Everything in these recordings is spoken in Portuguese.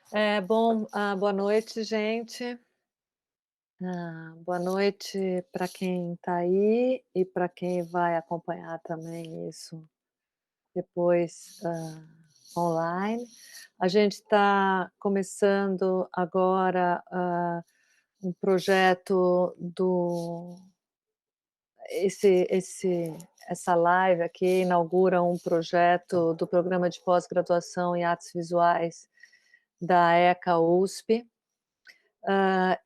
Boa noite, gente. Boa noite para quem está aí e para quem vai acompanhar também isso depois, online. A gente está começando agora, um projeto do esse esse essa live aqui inaugura um projeto do programa de pós-graduação em artes visuais da ECA USP.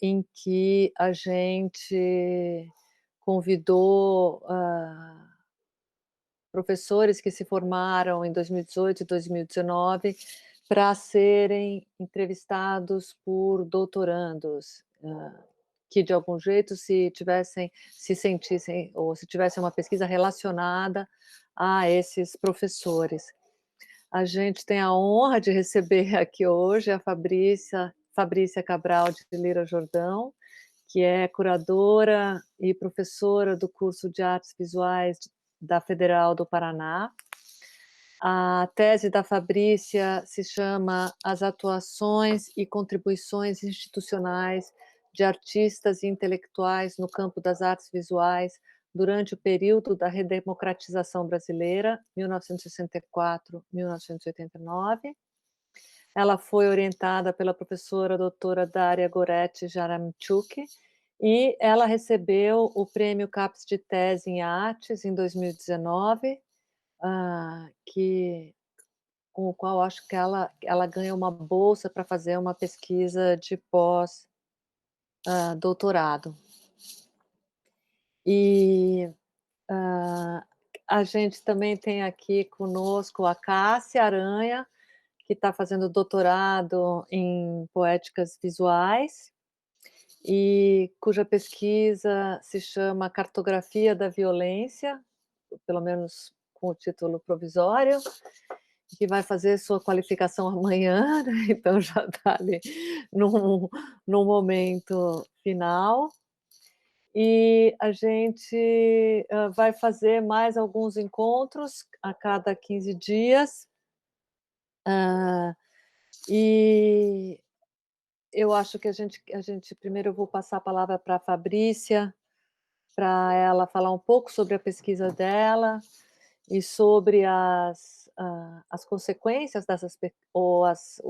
Em que a gente convidou, professores que se formaram em 2018 e 2019 para serem entrevistados por doutorandos, que de algum jeito se sentissem ou se tivessem uma pesquisa relacionada a esses professores. A gente tem a honra de receber aqui hoje a Fabrícia Cabral de Lira Jordão, que é curadora e professora do curso de Artes Visuais da Federal do Paraná. A tese da Fabrícia se chama As atuações e contribuições institucionais de artistas e intelectuais no campo das artes visuais durante o período da redemocratização brasileira, 1964-1989. Ela foi orientada pela professora doutora Daria Goretti Jaramchuk e ela recebeu o prêmio CAPES de Tese em Artes em 2019, que com o qual acho que ela ganha uma bolsa para fazer uma pesquisa de pós, doutorado. E, hã, a gente também tem aqui conosco a Cássia Aranha, que está fazendo doutorado em poéticas visuais, e cuja pesquisa se chama Cartografia da Violência, pelo menos com o título provisório, que vai fazer sua qualificação amanhã, né, então já está ali num momento final. E a gente, vai fazer mais alguns encontros a cada 15 dias, hã, e eu acho que a gente primeiro eu vou passar a palavra para a Fabrícia, para ela falar um pouco sobre a pesquisa dela e sobre as consequências dessas pe ou as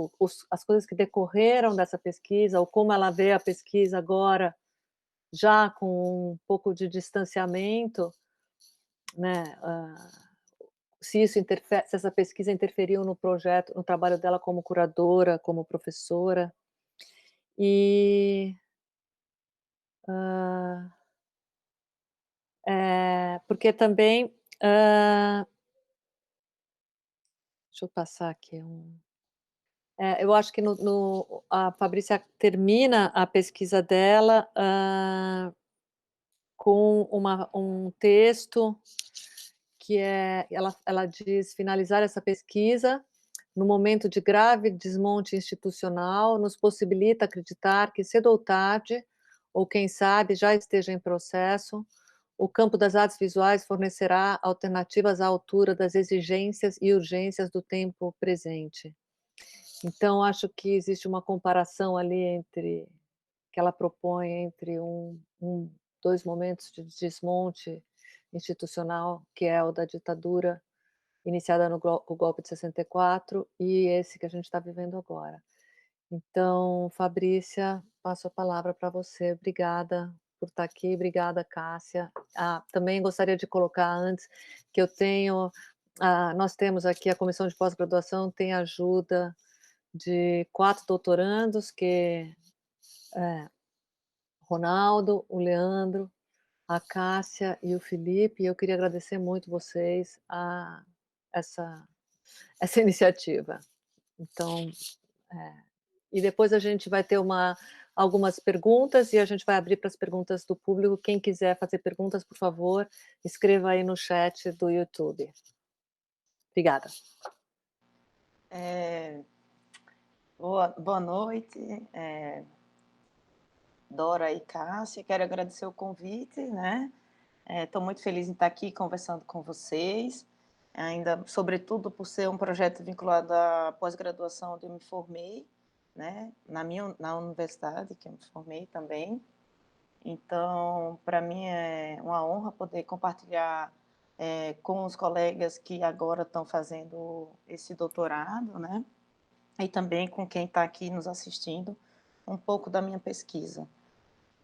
coisas que decorreram dessa pesquisa, ou como ela vê a pesquisa agora, já com um pouco de distanciamento, né, se essa pesquisa interferiu no projeto no trabalho dela como curadora, como professora. E, hã, porque também, deixa eu passar aqui eu acho que a Fabrícia termina a pesquisa dela, com um texto que ela diz: "Finalizar essa pesquisa, no momento de grave desmonte institucional, nos possibilita acreditar que cedo ou tarde, ou quem sabe já esteja em processo, o campo das artes visuais fornecerá alternativas à altura das exigências e urgências do tempo presente". Então acho que existe uma comparação ali que ela propõe entre 2 momentos de desmonte institucional, que é o da ditadura iniciada no o golpe de 64 e esse que a gente está vivendo agora. Então, Fabrícia, passo a palavra para você. Obrigada por estar aqui, obrigada, Cássia. Também gostaria de colocar antes que nós temos aqui a comissão de pós-graduação tem ajuda de 4 doutorandos, que é Ronaldo, o Leandro, a Cássia e o Felipe, e eu queria agradecer muito vocês a essa iniciativa. Então, e depois a gente vai ter algumas perguntas e a gente vai abrir para as perguntas do público. Quem quiser fazer perguntas, por favor, escreva aí no chat do YouTube. Obrigada. Boa noite, Dora e Cássia. Quero agradecer o convite, né? Estou muito feliz em estar aqui conversando com vocês, ainda, sobretudo, por ser um projeto vinculado à pós-graduação onde eu me formei, né, na universidade, que eu me formei também. Então, para mim é uma honra poder compartilhar com os colegas que agora estão fazendo esse doutorado, né, e também com quem está aqui nos assistindo, um pouco da minha pesquisa.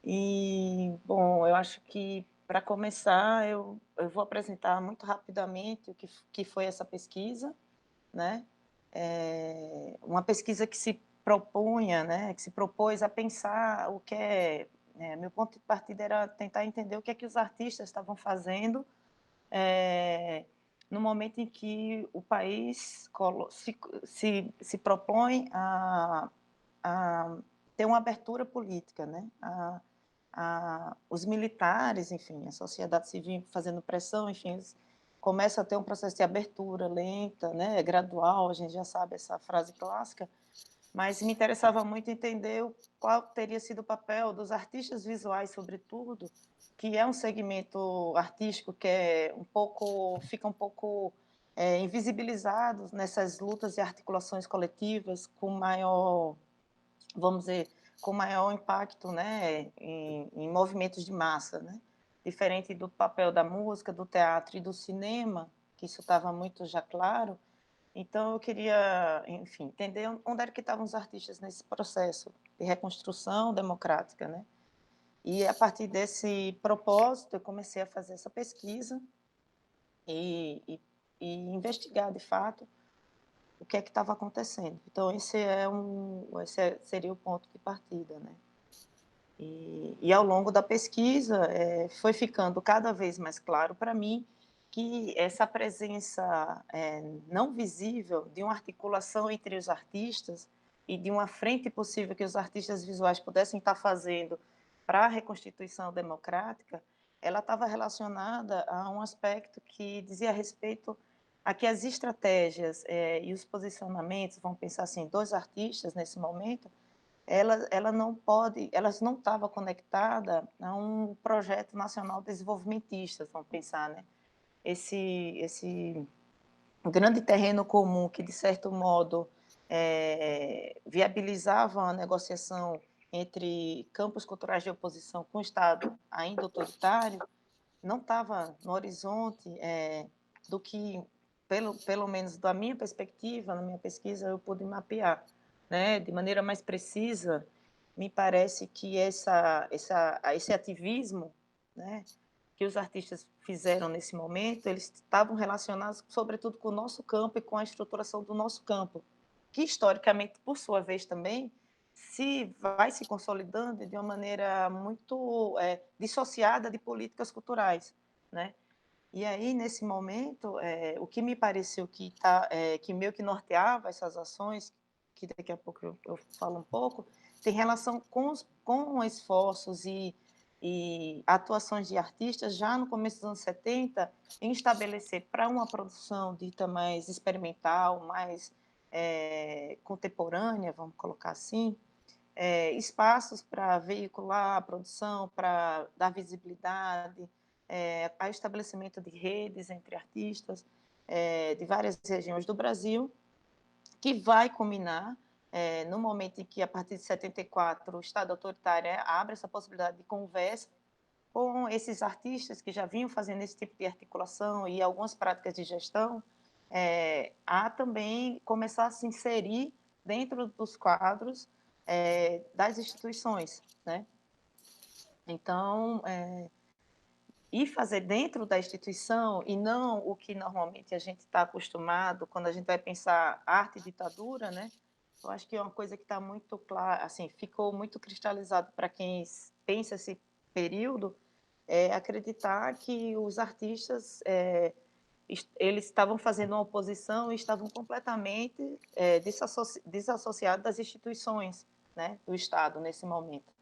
E, bom, eu acho que, para começar, eu vou apresentar muito rapidamente o que foi essa pesquisa, né? Uma pesquisa que se propunha, né, que se propôs a pensar o que meu ponto de partida era tentar entender o que é que os artistas estavam fazendo no momento em que o país se propõe a ter uma abertura política, né? Os militares, enfim, a sociedade civil fazendo pressão, enfim, eles começam a ter um processo de abertura lenta, né? Gradual, a gente já sabe essa frase clássica, mas me interessava muito entender qual teria sido o papel dos artistas visuais, sobretudo, que é um segmento artístico que fica um pouco invisibilizado nessas lutas e articulações coletivas com maior, vamos dizer, com maior impacto, né, em movimentos de massa, né? Diferente do papel da música, do teatro e do cinema, que isso estava muito já claro. Então eu queria, enfim, entender onde era que estavam os artistas nesse processo de reconstrução democrática, né? E a partir desse propósito eu comecei a fazer essa pesquisa e investigar de fato o que é que estava acontecendo. Então seria o ponto de partida, né? E ao longo da pesquisa foi ficando cada vez mais claro para mim que essa presença não visível de uma articulação entre os artistas e de uma frente possível que os artistas visuais pudessem estar fazendo para a reconstituição democrática, ela estava relacionada a um aspecto que dizia respeito a que as estratégias e os posicionamentos, vamos pensar assim, dos artistas nesse momento, elas não estavam conectadas a um projeto nacional desenvolvimentista, vamos pensar, né? Esse grande terreno comum que, de certo modo, viabilizava a negociação entre campos culturais de oposição com o Estado ainda autoritário, não estava no horizonte do que, pelo menos da minha perspectiva, na minha pesquisa, eu pude mapear, né, de maneira mais precisa. Me parece que esse ativismo, né, que os artistas fizeram nesse momento, eles estavam relacionados, sobretudo, com o nosso campo e com a estruturação do nosso campo, que, historicamente, por sua vez, também vai se consolidando de uma maneira muito dissociada de políticas culturais, né? E aí, nesse momento, o que me pareceu que meio que norteava essas ações, que daqui a pouco eu falo um pouco, tem relação com esforços e atuações de artistas já no começo dos anos 70 em estabelecer para uma produção dita mais experimental, mais contemporânea, vamos colocar assim, espaços para veicular a produção, para dar visibilidade, ao estabelecimento de redes entre artistas de várias regiões do Brasil, que vai culminar no momento em que, a partir de 74, o Estado autoritário abre essa possibilidade de conversa com esses artistas que já vinham fazendo esse tipo de articulação e algumas práticas de gestão, a também começar a se inserir dentro dos quadros das instituições, né? Então, e fazer dentro da instituição e não o que normalmente a gente está acostumado quando a gente vai pensar arte e ditadura, né? Eu acho que é uma coisa que está muito clara, assim, ficou muito cristalizado para quem pensa esse período, acreditar que os artistas eles estavam fazendo uma oposição e estavam completamente desassociados das instituições, né, do Estado nesse momento.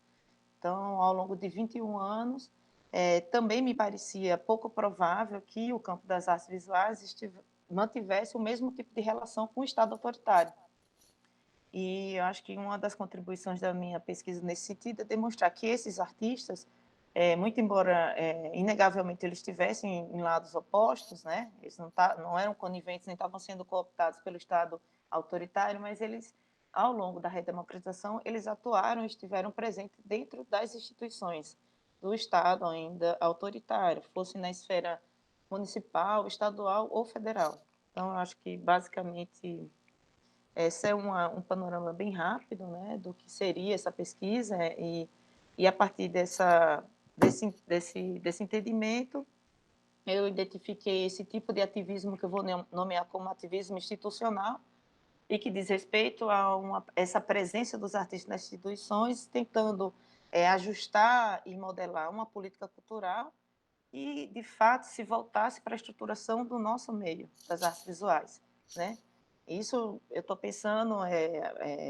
Então, ao longo de 21 anos, também me parecia pouco provável que o campo das artes visuais mantivesse o mesmo tipo de relação com o Estado autoritário. E eu acho que uma das contribuições da minha pesquisa nesse sentido é demonstrar que esses artistas, muito embora inegavelmente eles estivessem em lados opostos, né, eles não eram coniventes nem estavam sendo cooptados pelo Estado autoritário, mas eles ao longo da redemocratização, eles atuaram e estiveram presentes dentro das instituições do Estado ainda autoritário, fosse na esfera municipal, estadual ou federal. Então, eu acho que, basicamente, esse é um panorama bem rápido, né, do que seria essa pesquisa, e a partir desse entendimento, eu identifiquei esse tipo de ativismo que eu vou nomear como ativismo institucional, e que diz respeito a essa presença dos artistas nas instituições, tentando ajustar e modelar uma política cultural e, de fato, se voltasse para a estruturação do nosso meio, das artes visuais, né? Isso eu estou pensando,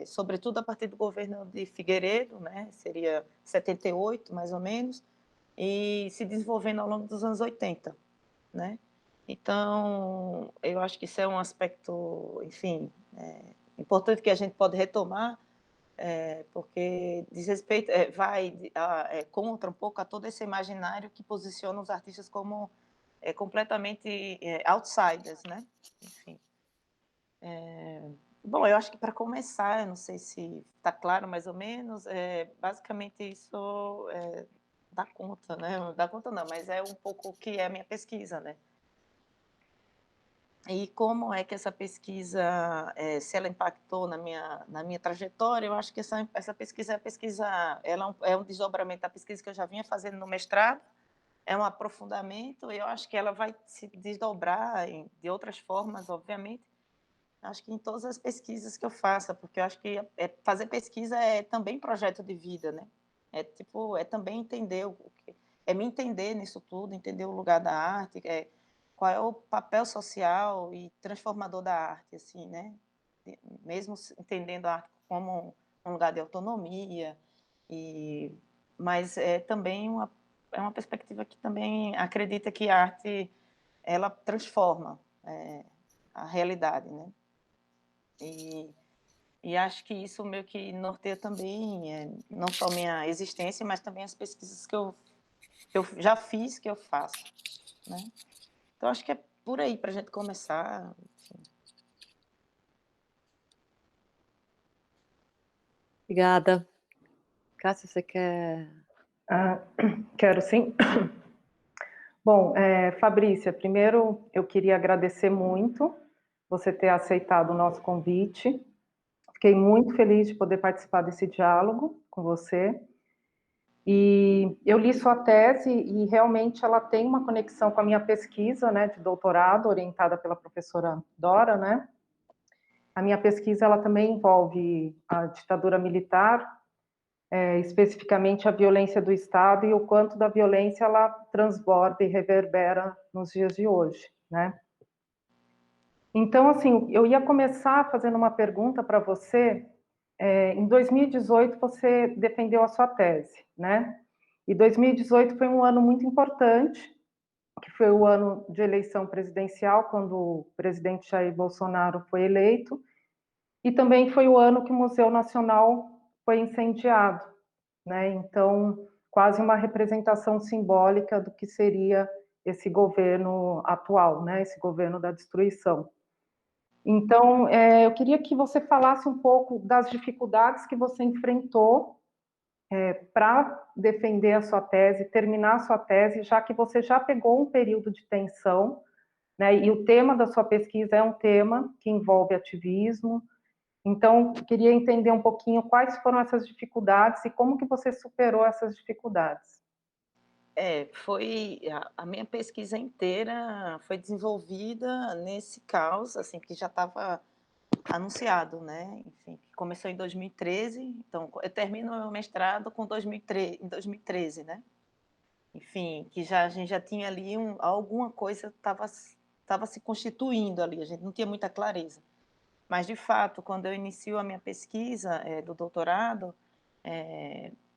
sobretudo a partir do governo de Figueiredo, né? Seria 78, mais ou menos, e se desenvolvendo ao longo dos anos 80, né? Então, eu acho que isso é um aspecto, enfim, importante que a gente pode retomar, porque diz respeito, contra um pouco a todo esse imaginário que posiciona os artistas como completamente outsiders, né? Enfim. Bom, eu acho que para começar, eu não sei se está claro mais ou menos, basicamente isso dá conta, né? Não dá conta não, mas é um pouco o que é a minha pesquisa, né? E como é que essa pesquisa, se ela impactou na minha trajetória, eu acho que essa pesquisa ela é um desdobramento da pesquisa que eu já vinha fazendo no mestrado, é um aprofundamento, e eu acho que ela vai se desdobrar de outras formas, obviamente, acho que em todas as pesquisas que eu faça, porque eu acho que fazer pesquisa é também projeto de vida, né? É também entender me entender nisso tudo, entender o lugar da arte, qual é o papel social e transformador da arte, assim, né? Mesmo entendendo a arte como um lugar de autonomia, mas também é uma perspectiva que também acredita que a arte ela transforma a realidade, né? E acho que isso meio que norteia também, não só minha existência, mas também as pesquisas que eu já fiz, que eu faço, né? Então, acho que é por aí para a gente começar. Enfim. Obrigada. Cássia, você quer... Quero sim. Bom, Fabrícia, primeiro eu queria agradecer muito você ter aceitado o nosso convite. Fiquei muito feliz de poder participar desse diálogo com você. E eu li sua tese e realmente ela tem uma conexão com a minha pesquisa, né, de doutorado, orientada pela professora Dora, né? A minha pesquisa ela também envolve a ditadura militar, especificamente a violência do Estado e o quanto da violência ela transborda e reverbera nos dias de hoje, né? Então, assim, eu ia começar fazendo uma pergunta para você. Em 2018, você defendeu a sua tese, né? E 2018 foi um ano muito importante, que foi o ano de eleição presidencial, quando o presidente Jair Bolsonaro foi eleito, e também foi o ano que o Museu Nacional foi incendiado, né? Então, quase uma representação simbólica do que seria esse governo atual, né? Esse governo da destruição. Então, eu queria que você falasse um pouco das dificuldades que você enfrentou para defender a sua tese, terminar a sua tese, já que você já pegou um período de tensão, né? E o tema da sua pesquisa é um tema que envolve ativismo. Então, queria entender um pouquinho quais foram essas dificuldades e como que você superou essas dificuldades. Foi a minha pesquisa inteira foi desenvolvida nesse caos, assim, que já estava anunciado, né? Enfim, que começou em 2013, então eu termino o meu mestrado em 2013, né? Enfim, que a gente já tinha ali alguma coisa estava se constituindo ali, a gente não tinha muita clareza. Mas, de fato, quando eu inicio a minha pesquisa do doutorado,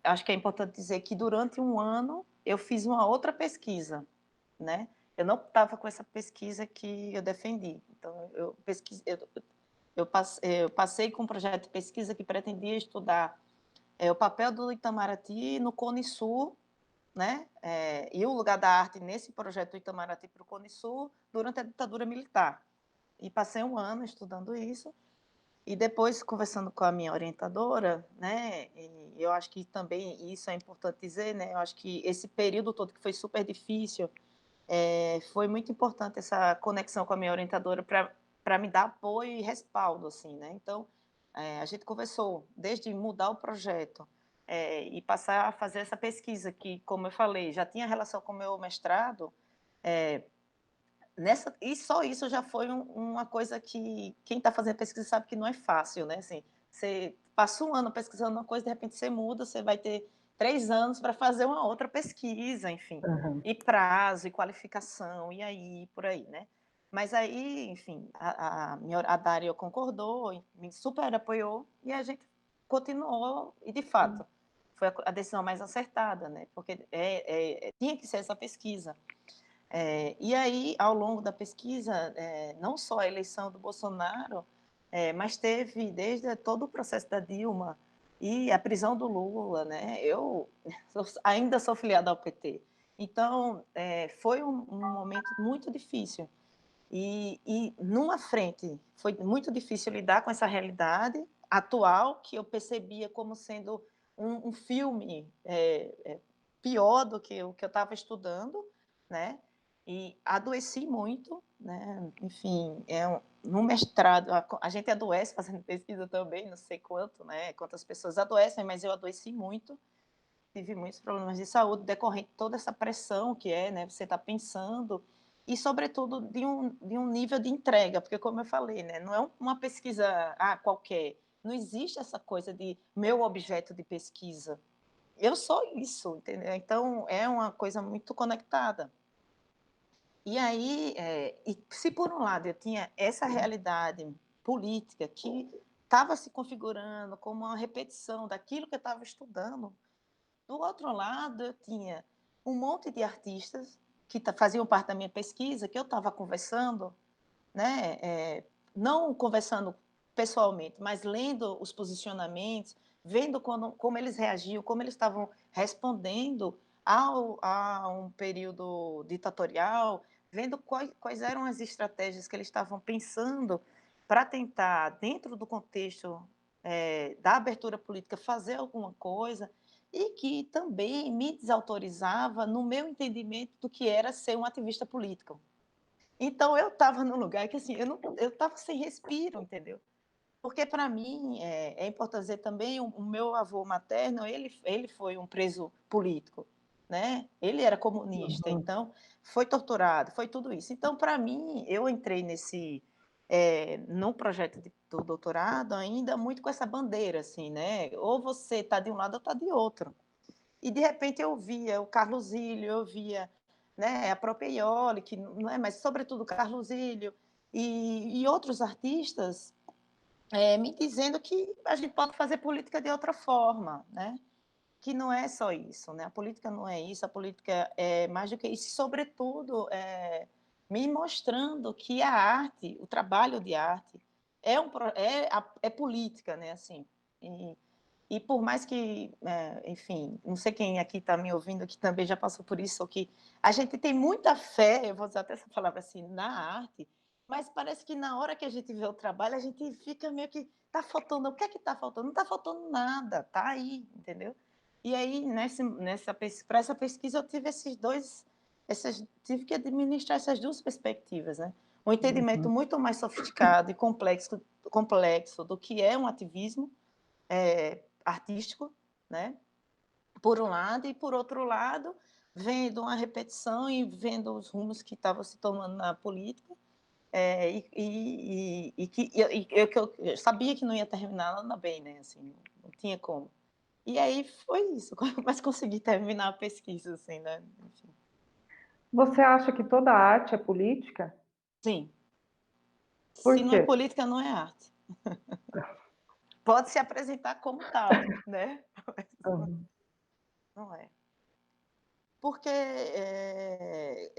acho que é importante dizer que durante um ano eu fiz uma outra pesquisa, né? Eu não estava com essa pesquisa que eu defendi. Então, eu passei com um projeto de pesquisa que pretendia estudar o papel do Itamaraty no Cone Sul, né? E o lugar da arte nesse projeto do Itamaraty para o Cone Sul durante a ditadura militar. E passei um ano estudando isso. E depois, conversando com a minha orientadora, né, e eu acho que também isso é importante dizer, né, eu acho que esse período todo que foi super difícil, foi muito importante essa conexão com a minha orientadora para me dar apoio e respaldo, assim, né. Então, a gente conversou desde mudar o projeto, e passar a fazer essa pesquisa que, como eu falei, já tinha relação com o meu mestrado, eh, e só isso já foi uma coisa que quem está fazendo pesquisa sabe que não é fácil, né, assim, você passa um ano pesquisando uma coisa, de repente você muda, você vai ter 3 anos para fazer uma outra pesquisa, enfim, Aham. e prazo, e qualificação, e aí, por aí, né. Mas aí, enfim, a Dária concordou, e me super apoiou, e a gente continuou, e de fato, foi a decisão mais acertada, né, porque tinha que ser essa pesquisa. E aí, ao longo da pesquisa, não só a eleição do Bolsonaro, mas teve desde todo o processo da Dilma e a prisão do Lula, né? Eu ainda sou filiada ao PT. Então, foi um momento muito difícil. E numa frente, foi muito difícil lidar com essa realidade atual, que eu percebia como sendo um filme pior do que o que eu estava estudando, né? E adoeci muito, né? Enfim, no mestrado, a gente adoece fazendo pesquisa também, não sei quanto, né? Quantas pessoas adoecem, mas eu adoeci muito, tive muitos problemas de saúde decorrente de toda essa pressão que né? Você está pensando e, sobretudo, de um nível de entrega, porque, como eu falei, né? Não é uma pesquisa qualquer, não existe essa coisa de meu objeto de pesquisa. Eu sou isso, entendeu? Então, é uma coisa muito conectada. E aí, e se por um lado eu tinha essa realidade política que estava se configurando como uma repetição daquilo que eu estava estudando, do outro lado eu tinha um monte de artistas que faziam parte da minha pesquisa, que eu estava conversando, né, não conversando pessoalmente, mas lendo os posicionamentos, vendo como eles reagiam, como eles estavam respondendo a um período ditatorial, vendo quais eram as estratégias que eles estavam pensando para tentar, dentro do contexto da abertura política, fazer alguma coisa, e que também me desautorizava no meu entendimento do que era ser um ativista político. Então eu estava num lugar que, assim, eu estava sem respiro, entendeu? Porque para mim, é importante dizer também, o meu avô materno, ele foi um preso político, né, ele era comunista, Uhum. então foi torturado, foi tudo isso. Então, para mim, eu entrei no projeto do doutorado ainda muito com essa bandeira, assim, né, ou você está de um lado ou está de outro. E, de repente, eu via o Carlos Ilho, eu via, né, a própria Iole, que não é, mas sobretudo o Carlos Ilho, e outros artistas me dizendo que a gente pode fazer política de outra forma, né? Que não é só isso, né? A política não é isso, a política é mais do que isso, e, sobretudo, me mostrando que a arte, o trabalho de arte, é política, né? Assim, e por mais que, enfim, não sei quem aqui está me ouvindo, que também já passou por isso, ou que a gente tem muita fé, eu vou usar até essa palavra assim, na arte, mas parece que na hora que a gente vê o trabalho, a gente fica meio que, está faltando, o que é que está faltando? Não está faltando nada, está aí, entendeu? E aí, para essa pesquisa, eu tive tive que administrar essas duas perspectivas, né? Um entendimento Uhum. muito mais sofisticado e complexo do que é um ativismo, artístico, né? Por um lado, e por outro lado, vendo uma repetição e vendo os rumos que estavam se tomando na política, que eu sabia que não ia terminar nada bem, né? Assim, não tinha como. E aí foi isso, mas consegui terminar a pesquisa, assim, né? Enfim. Você acha que toda arte é política? Sim, Por se não é quê? política, não é arte. Pode se apresentar como tal, né? Uhum. Não é. Porque,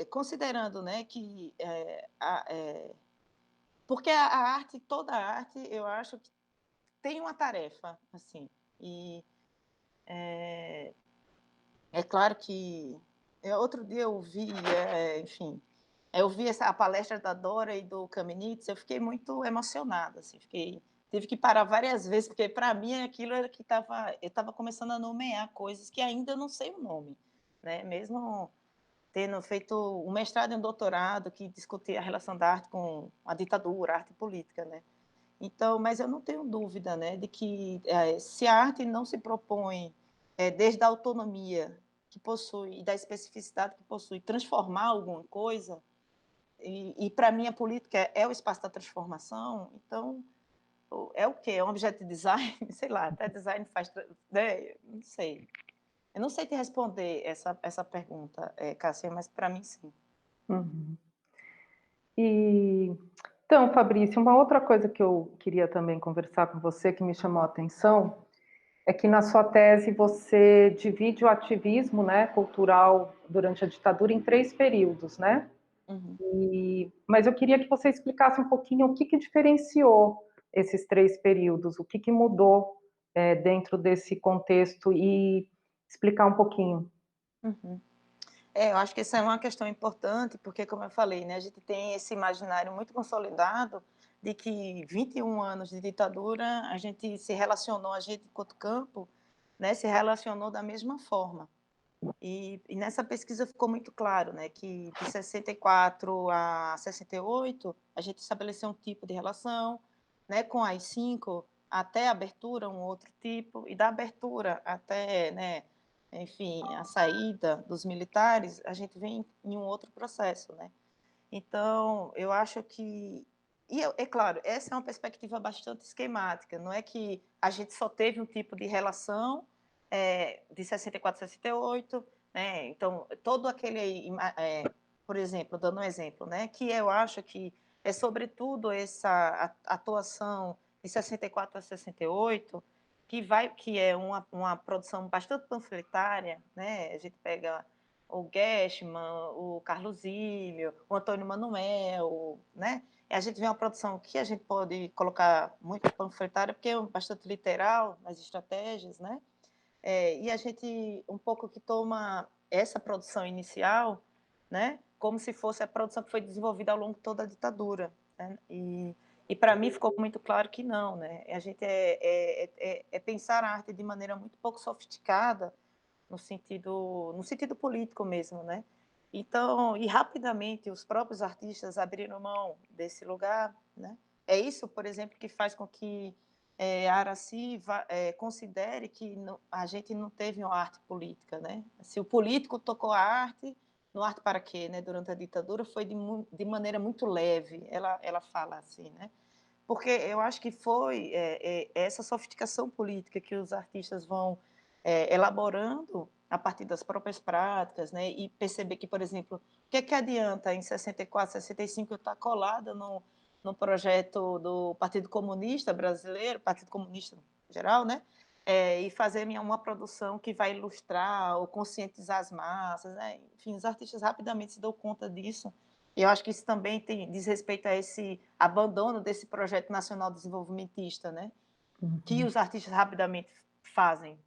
considerando, né, que porque a arte, toda a arte, eu acho que tem uma tarefa, assim, e é claro que outro dia eu ouvi, enfim, eu vi a palestra da Dora e do Kamenetz, eu fiquei muito emocionada, assim, fiquei tive que parar várias vezes, porque para mim aquilo era que eu estava começando a nomear coisas que ainda não sei o nome, né? Mesmo tendo feito um mestrado e um doutorado que discutia a relação da arte com a ditadura, a arte política, né? Então, mas eu não tenho dúvida, né, de que se a arte não se propõe, desde a autonomia que possui e da especificidade que possui, transformar alguma coisa, e para mim a política é o espaço da transformação, então é o quê? É um objeto de design? Sei lá, até design faz, né? Não sei. Eu não sei te responder essa pergunta, Cássia, mas para mim sim. Uhum. E então, Fabrício, uma outra coisa que eu queria também conversar com você, que me chamou a atenção, é que na sua tese você divide o ativismo, né, cultural durante a ditadura em 3 períodos, né? Uhum. Mas eu queria que você explicasse um pouquinho o que diferenciou esses 3 períodos, o que mudou dentro desse contexto e explicar um pouquinho. Uhum. Eu acho que essa é uma questão importante, porque, como eu falei, né, a gente tem esse imaginário muito consolidado de que 21 anos de ditadura, a gente se relacionou, a gente, enquanto campo, né, se relacionou da mesma forma. E nessa pesquisa ficou muito claro, né, que de 64 a 68, a gente estabeleceu um tipo de relação, né, com as 5 até a abertura, um outro tipo, e da abertura até, né, enfim, a saída dos militares, a gente vem em um outro processo, né. Então, eu acho que é claro, essa é uma perspectiva bastante esquemática, não é que a gente só teve um tipo de relação, de 64 a 68, né, então todo aquele por exemplo, dando um exemplo, né, que eu acho que é sobretudo essa atuação de 64 a 68, que é uma produção bastante panfletária, né, a gente pega o Geschman, o Carlos Ilho, o Antônio Manuel, né? E a gente vê uma produção que a gente pode colocar muito panfletária, porque é bastante literal nas estratégias, né? E a gente um pouco que toma essa produção inicial, né? Como se fosse a produção que foi desenvolvida ao longo de toda a ditadura, né? E para mim ficou muito claro que não, né? A gente pensar a arte de maneira muito pouco sofisticada, no sentido político mesmo, né? Então, e rapidamente os próprios artistas abriram mão desse lugar, né? É isso, por exemplo, que faz com que a Aracy considere que a gente não teve uma arte política, né? Se o político tocou a arte, no Arte para Quê, né? Durante a ditadura, foi de maneira muito leve, ela fala assim, né? Porque eu acho que foi essa sofisticação política que os artistas vão elaborando a partir das próprias práticas, né? E perceber que, por exemplo, o que adianta em 64, 65 eu estar colada no projeto do Partido Comunista Brasileiro, Partido Comunista em geral, né? E fazer uma produção que vai ilustrar ou conscientizar as massas, né? Enfim, os artistas rapidamente se dão conta disso. E eu acho que isso também diz respeito a esse abandono desse projeto nacional desenvolvimentista, né? Que os artistas rapidamente fazem,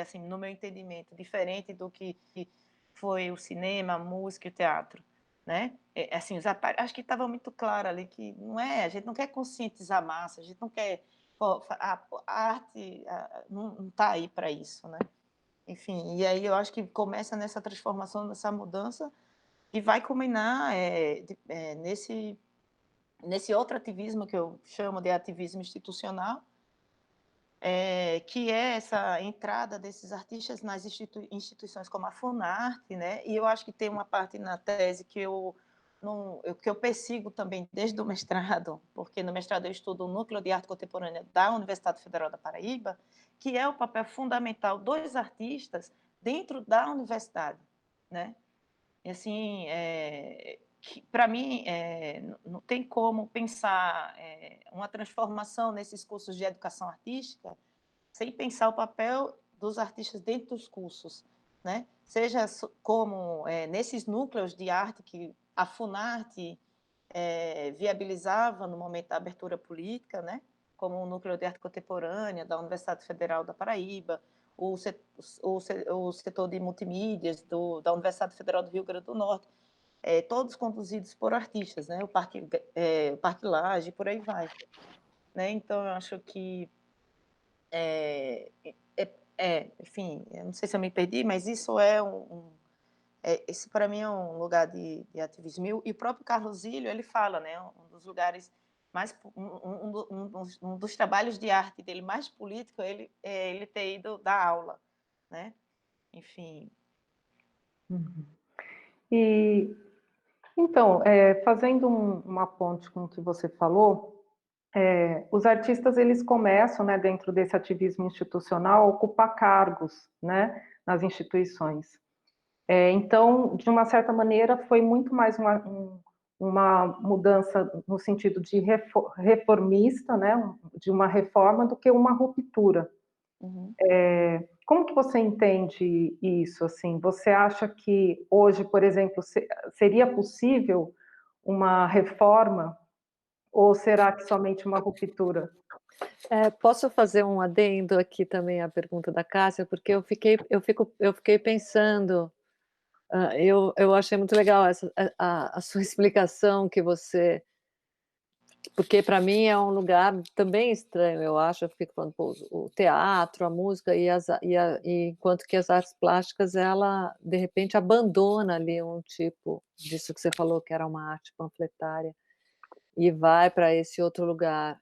assim, no meu entendimento, diferente do que foi o cinema, a música e o teatro, né? Assim, acho que estava muito claro ali que a gente não quer conscientizar a massa, a gente não quer, a arte não está aí para isso, né? Enfim, e aí eu acho que começa nessa transformação, nessa mudança, e vai culminar nesse outro ativismo que eu chamo de ativismo institucional, que é essa entrada desses artistas nas instituições como a Funarte, né? E eu acho que tem uma parte na tese que que eu persigo também desde o mestrado, porque no mestrado eu estudo o Núcleo de Arte Contemporânea da Universidade Federal da Paraíba, que é o papel fundamental dos artistas dentro da universidade, né? E assim, para mim, não tem como pensar uma transformação nesses cursos de educação artística sem pensar o papel dos artistas dentro dos cursos, né? Seja como nesses núcleos de arte que a Funarte viabilizava no momento da abertura política, né? Como o Núcleo de Arte Contemporânea da Universidade Federal da Paraíba, o setor de multimídias da Universidade Federal do Rio Grande do Norte, todos conduzidos por artistas, né? O Parque Lage, por aí vai. né? Então, eu acho que, enfim, eu não sei se eu me perdi, mas isso esse para mim é um lugar de ativismo. E o próprio Carlos Ilho, ele fala, né, um dos lugares mais, um dos trabalhos de arte dele mais político, ele ter ido dar aula, né? Enfim. Uhum. E, então, fazendo uma ponte com o que você falou, os artistas, eles começam, né, dentro desse ativismo institucional, a ocupar cargos, né, nas instituições. Então, de uma certa maneira, foi muito mais uma mudança no sentido de reformista, né, de uma reforma, do que uma ruptura. Uhum. Como que você entende isso? Assim, você acha que hoje, por exemplo, seria possível uma reforma, ou será que somente uma ruptura? Posso fazer um adendo aqui também à pergunta da Cássia, porque eu fiquei pensando, eu achei muito legal essa a sua explicação que você, porque para mim é um lugar também estranho, eu acho, eu fico falando: "Pô, o teatro, a música e enquanto que as artes plásticas, ela, de repente, abandona ali um tipo disso que você falou, que era uma arte panfletária, e vai para esse outro lugar".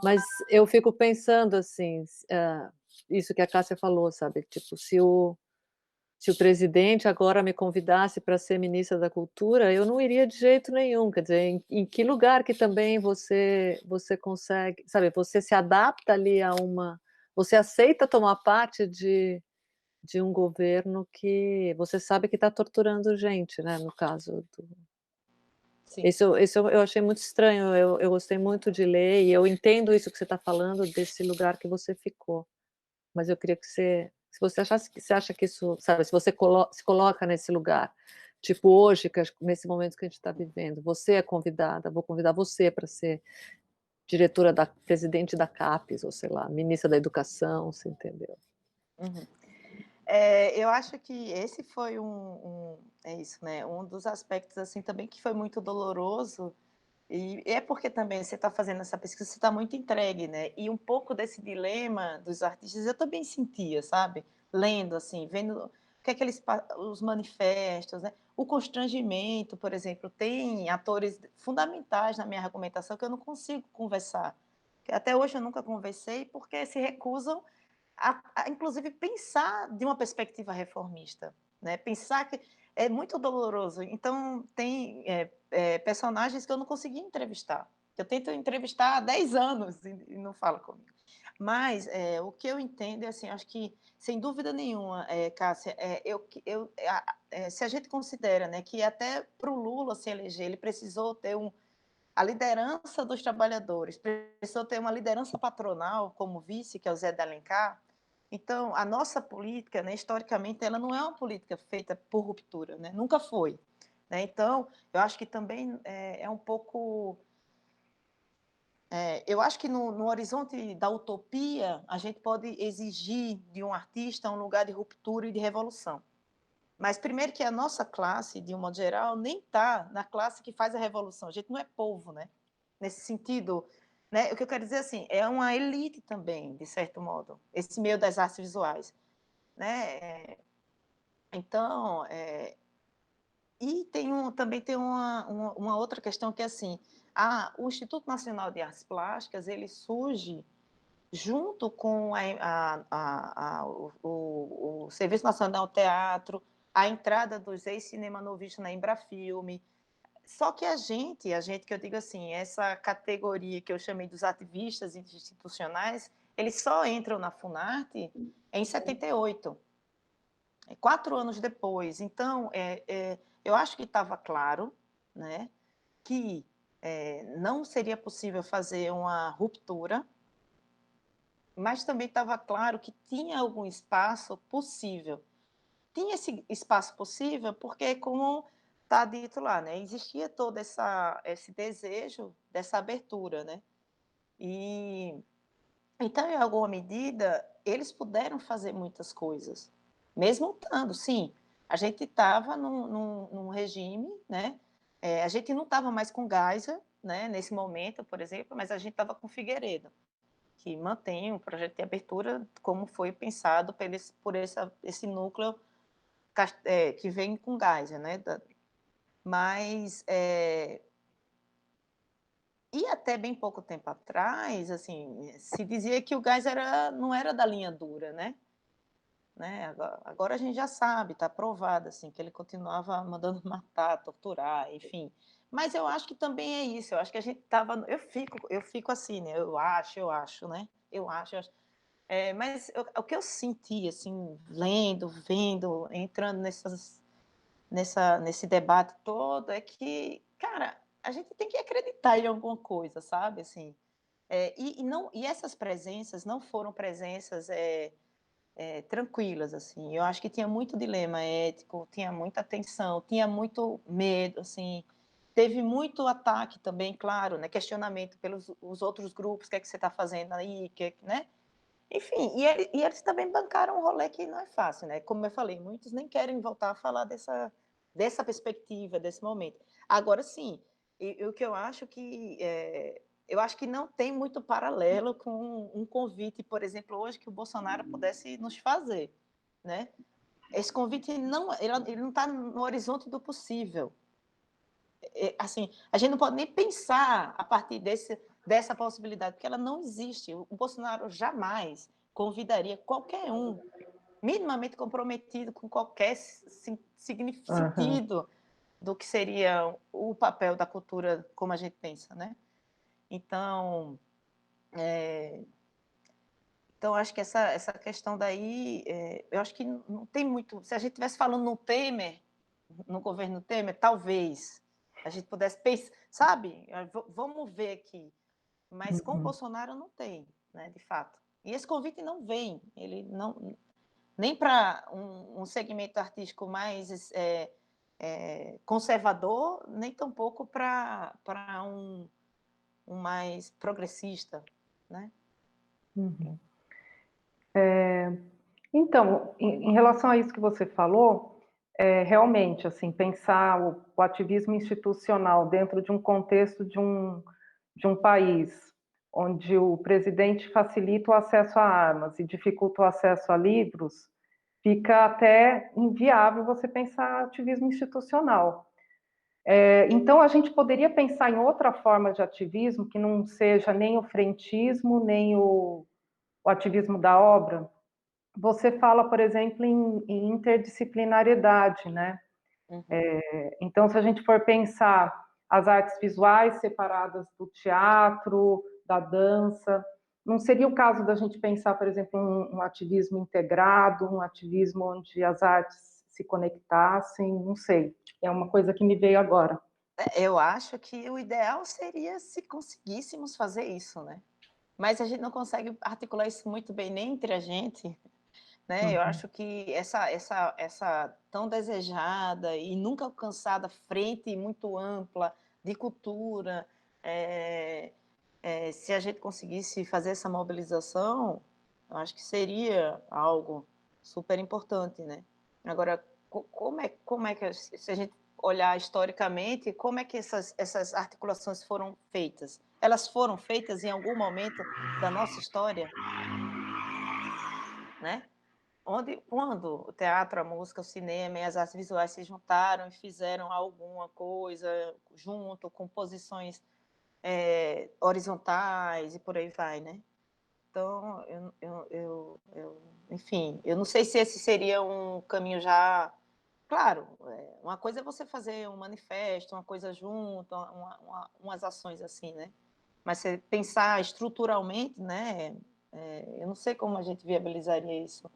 Mas eu fico pensando assim, isso que a Cássia falou, sabe, tipo, se o presidente agora me convidasse para ser ministra da cultura, eu não iria de jeito nenhum, quer dizer, em que lugar que também você consegue, sabe, você se adapta ali a uma, você aceita tomar parte de um governo que você sabe que está torturando gente, né, no caso do, Sim. isso eu achei muito estranho, eu gostei muito de ler e eu entendo isso que você está falando desse lugar que você ficou, mas eu queria que você, se você achasse que você acha que isso, sabe, se você se coloca nesse lugar, tipo hoje, que nesse momento que a gente está vivendo, você é convidada, vou convidar você para ser diretora da, presidente da CAPES, ou sei lá, ministra da educação, você entendeu? Uhum. Eu acho que esse foi é isso, né, um dos aspectos, assim, também que foi muito doloroso, e é porque também você está fazendo essa pesquisa, você está muito entregue, né, e um pouco desse dilema dos artistas eu também sentia, sabe, lendo, assim, vendo o que é que os manifestos, né, o constrangimento, por exemplo, tem atores fundamentais na minha argumentação que eu não consigo conversar, que até hoje eu nunca conversei, porque se recusam inclusive pensar de uma perspectiva reformista, né, pensar que é muito doloroso. Então tem, personagens que eu não consegui entrevistar, eu tento entrevistar há 10 anos e não fala comigo. Mas, o que eu entendo é assim, acho que, sem dúvida nenhuma, Cássia, se a gente considera, né, que até para o Lula se eleger, ele precisou ter a liderança dos trabalhadores, precisou ter uma liderança patronal como vice, que é o Zé de Alencar. Então, a nossa política, né, historicamente, ela não é uma política feita por ruptura, né? Nunca foi. Né? Então, eu acho que também é um pouco. Eu acho que no horizonte da utopia, a gente pode exigir de um artista um lugar de ruptura e de revolução. Mas, primeiro, que a nossa classe, de um modo geral, nem está na classe que faz a revolução. A gente não é povo, né? Nesse sentido, né? O que eu quero dizer assim, é uma elite também, de certo modo, esse meio das artes visuais, né? Então, e também tem uma outra questão que é assim, o Instituto Nacional de Artes Plásticas, ele surge junto com o Serviço Nacional do Teatro, a entrada dos ex-cinemanovistas na Embrafilme. Só que a gente que eu digo assim, essa categoria que eu chamei dos ativistas institucionais, eles só entram na Funarte em 78, 4 anos depois. Então, eu acho que estava claro, né, que não seria possível fazer uma ruptura, mas também estava claro que tinha algum espaço possível. Tinha esse espaço possível porque, como está dito lá, né, existia todo esse desejo dessa abertura, né? E então, em alguma medida, eles puderam fazer muitas coisas, mesmo estando, sim, a gente estava num regime, né? A gente não estava mais com Geisel, né, nesse momento, por exemplo, mas a gente estava com Figueiredo, que mantém o projeto de abertura como foi pensado por esse núcleo que vem com gás, né? Mas e até bem pouco tempo atrás, assim, se dizia que o gás não era da linha dura, né? Agora a gente já sabe, está provado, assim, que ele continuava mandando matar, torturar, enfim. Mas eu acho que também é isso. Eu acho que a gente estava, eu fico assim, né? Eu acho, né? Eu acho. Mas o que eu senti, assim, lendo, vendo, entrando nesse debate todo, é que, cara, a gente tem que acreditar em alguma coisa, sabe? Assim, e essas presenças não foram presenças tranquilas, assim. Eu acho que tinha muito dilema ético, tinha muita tensão, tinha muito medo, assim. Teve muito ataque também, claro, né? Questionamento pelos os outros grupos, o que é que você está fazendo aí, né? Enfim, e eles também bancaram um rolê que não é fácil, né? Como eu falei, muitos nem querem voltar a falar dessa perspectiva, desse momento. Agora, sim, o que eu acho eu acho que não tem muito paralelo com um convite, por exemplo, hoje que o Bolsonaro pudesse nos fazer, né? Esse convite ele não está no horizonte do possível. Assim, a gente não pode nem pensar a partir dessa possibilidade, porque ela não existe. O Bolsonaro jamais convidaria qualquer um minimamente comprometido com qualquer sentido do que seria o papel da cultura como a gente pensa, né? Então, acho que essa questão daí, eu acho que não tem muito... Se a gente estivesse falando no governo Temer, talvez a gente pudesse pensar, sabe? Vamos ver aqui. Mas com o Bolsonaro não tem, né, de fato. E esse convite não vem, ele não... Nem para um segmento artístico mais conservador, nem tampouco para um mais progressista, né? Então, em relação a isso que você falou, realmente, assim, pensar o ativismo institucional dentro de um contexto de um país onde o presidente facilita o acesso a armas e dificulta o acesso a livros, fica até inviável você pensar ativismo institucional. Então, a gente poderia pensar em outra forma de ativismo que não seja nem o frentismo, nem o ativismo da obra. Você fala, por exemplo, em interdisciplinariedade, né? Então, se a gente for pensar as artes visuais separadas do teatro, da dança, não seria o caso da gente pensar, por exemplo, um ativismo integrado, um ativismo onde as artes se conectassem, não sei, é uma coisa que me veio agora. Eu acho que o ideal seria se conseguíssemos fazer isso, né? Mas a gente não consegue articular isso muito bem nem entre a gente, né? Eu acho que essa tão desejada e nunca alcançada frente muito ampla de cultura, se a gente conseguisse fazer essa mobilização, eu acho que seria algo super importante, né? Agora, como é que, se a gente olhar historicamente, como é que essas articulações foram feitas? Elas foram feitas em algum momento da nossa história, né? Quando o teatro, a música, o cinema e as artes visuais se juntaram e fizeram alguma coisa junto, com posições horizontais e por aí vai, né? Então, enfim, eu não sei se esse seria um caminho já... Claro, uma coisa é você fazer um manifesto, uma coisa junto, umas ações assim, né? Mas você pensar estruturalmente, né? Eu não sei como a gente viabilizaria isso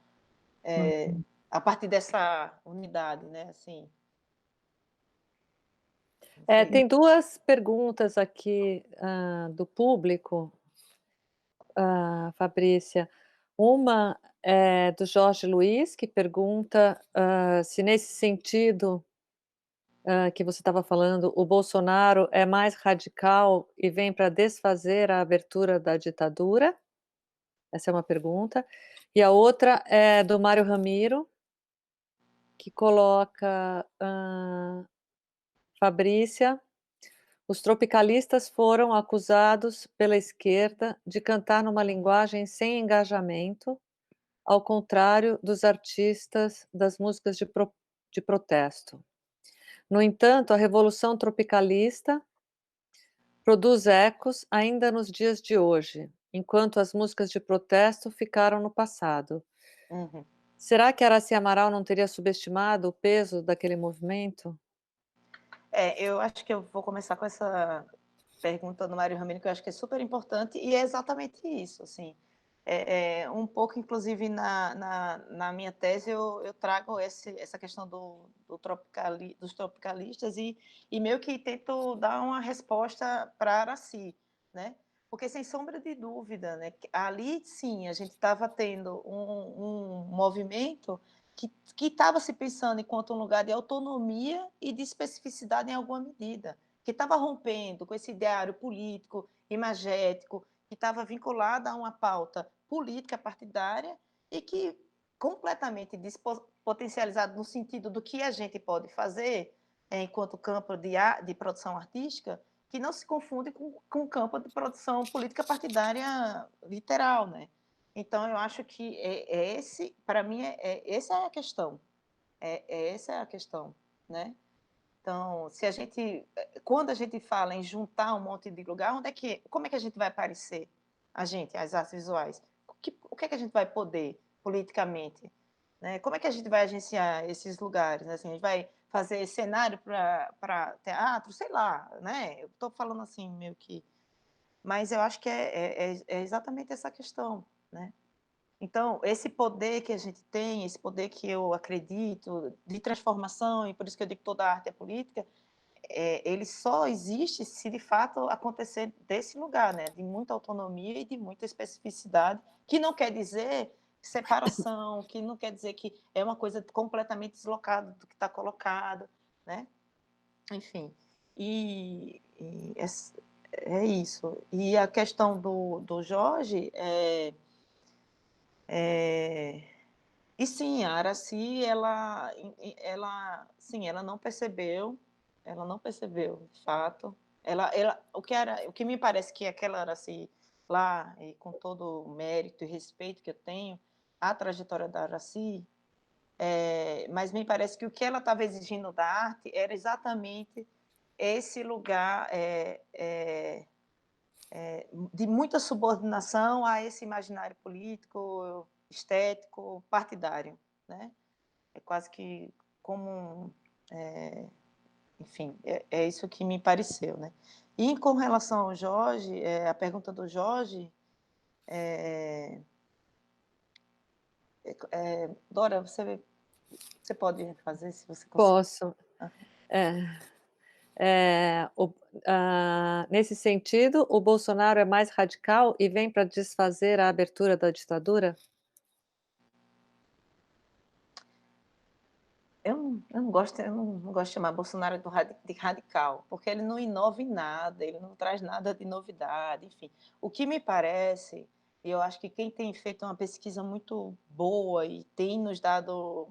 a partir dessa unidade, né? Assim, Tem duas perguntas aqui do público, Fabrícia. Uma é do Jorge Luiz, que pergunta se nesse sentido que você estava falando, o Bolsonaro é mais radical e vem para desfazer a abertura da ditadura? Essa é uma pergunta. E a outra é do Mário Ramiro, que coloca, Fabrícia, Os tropicalistas foram acusados pela esquerda de cantar numa linguagem sem engajamento, ao contrário dos artistas das músicas de protesto. No entanto, a revolução tropicalista produz ecos ainda nos dias de hoje, enquanto as músicas de protesto ficaram no passado. Uhum. Será que Araci Amaral não teria subestimado o peso daquele movimento? Eu acho que eu vou começar com essa pergunta do Mário Ramiro, que eu acho que é super importante, e é exatamente isso, assim. Um pouco, inclusive, na minha tese, eu trago essa questão dos tropicalistas e meio que tento dar uma resposta para Araci, né? Porque, sem sombra de dúvida, né, ali, sim, a gente estava tendo um movimento que estava se pensando enquanto um lugar de autonomia e de especificidade em alguma medida, que estava rompendo com esse ideário político, imagético, que estava vinculado a uma pauta política partidária e que completamente potencializado no sentido do que a gente pode fazer enquanto campo de produção artística, que não se confunde com o campo de produção política partidária literal, né? Então, eu acho que esse, para mim, essa é a questão. Essa é a questão, né? Então, quando a gente fala em juntar um monte de lugar, como é que a gente vai aparecer? As artes visuais. O que é que a gente vai poder politicamente? Né? Como é que a gente vai agenciar esses lugares? Assim, a gente vai fazer cenário para teatro? Sei lá, né? Eu estou falando assim, meio que... Mas eu acho que é exatamente essa questão, né? Então, esse poder que a gente tem, esse poder que eu acredito de transformação, e por isso que eu digo que toda arte é política, ele só existe se de fato acontecer desse lugar, né? De muita autonomia e de muita especificidade, que não quer dizer separação, que não quer dizer que é uma coisa completamente deslocada do que está colocado, né? Enfim, é isso. E a questão do Jorge e sim, a Araci, sim, ela não percebeu, de fato. O que me parece que aquela Araci lá, e com todo o mérito e respeito que eu tenho, a trajetória da Araci, mas me parece que o que ela estava exigindo da arte era exatamente esse lugar de muita subordinação a esse imaginário político, estético, partidário, né? É quase que como enfim, isso que me pareceu, né? E com relação ao Jorge, a pergunta do Jorge, Dora, você pode fazer se você conseguir. Posso. Nesse sentido, o Bolsonaro é mais radical e vem para desfazer a abertura da ditadura? Eu não gosto de chamar Bolsonaro de radical, porque ele não inova em nada, ele não traz nada de novidade, enfim. O que me parece, e eu acho que quem tem feito uma pesquisa muito boa e tem nos dado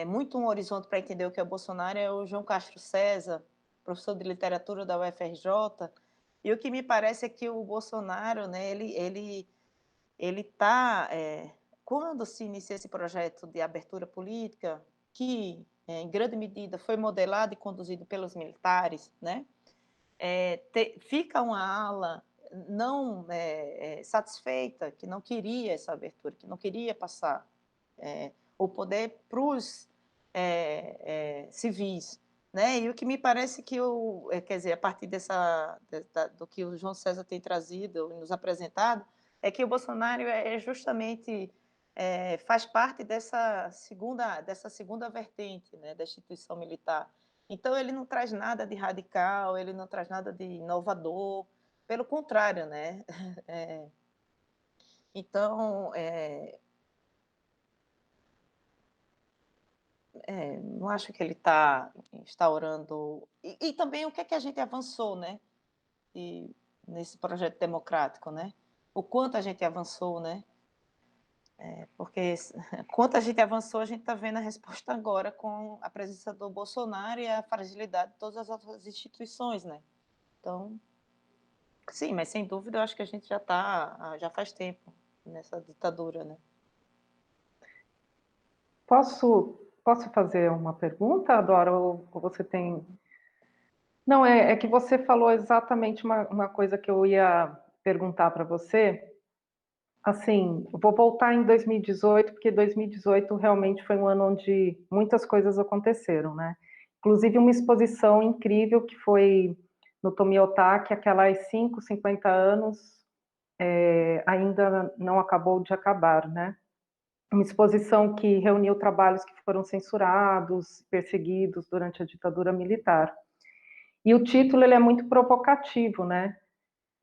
muito um horizonte para entender o que é o Bolsonaro é o João Castro César, professor de literatura da UFRJ, e o que me parece é que o Bolsonaro, né, ele está... quando se inicia esse projeto de abertura política, que em grande medida foi modelado e conduzido pelos militares, né? Fica uma ala não satisfeita, que não queria essa abertura, que não queria passar o poder para os civis. Né? E o que me parece que, quer dizer, a partir do que o João César tem trazido e nos apresentado, é que o Bolsonaro justamente faz parte dessa segunda vertente, né, da instituição militar. Então, ele não traz nada de radical, ele não traz nada de inovador, pelo contrário, né? Então, não acho que ele está instaurando... E também o que é que a gente avançou, né? Nesse projeto democrático, né? O quanto a gente avançou, né? Porque quanto a gente avançou, a gente está vendo a resposta agora com a presença do Bolsonaro e a fragilidade de todas as outras instituições, né? Então, sim, mas sem dúvida eu acho que a gente já faz tempo nessa ditadura, né? Posso fazer uma pergunta, Dora, ou você tem... Não, é que você falou exatamente uma coisa que eu ia perguntar para você. Assim, eu vou voltar em 2018, porque 2018 realmente foi um ano onde muitas coisas aconteceram, né? Inclusive uma exposição incrível que foi no Tomiotaki, aquelas 50 anos, ainda não acabou de acabar, né? Uma exposição que reuniu trabalhos que foram censurados, perseguidos durante a ditadura militar. E o título ele é muito provocativo, né?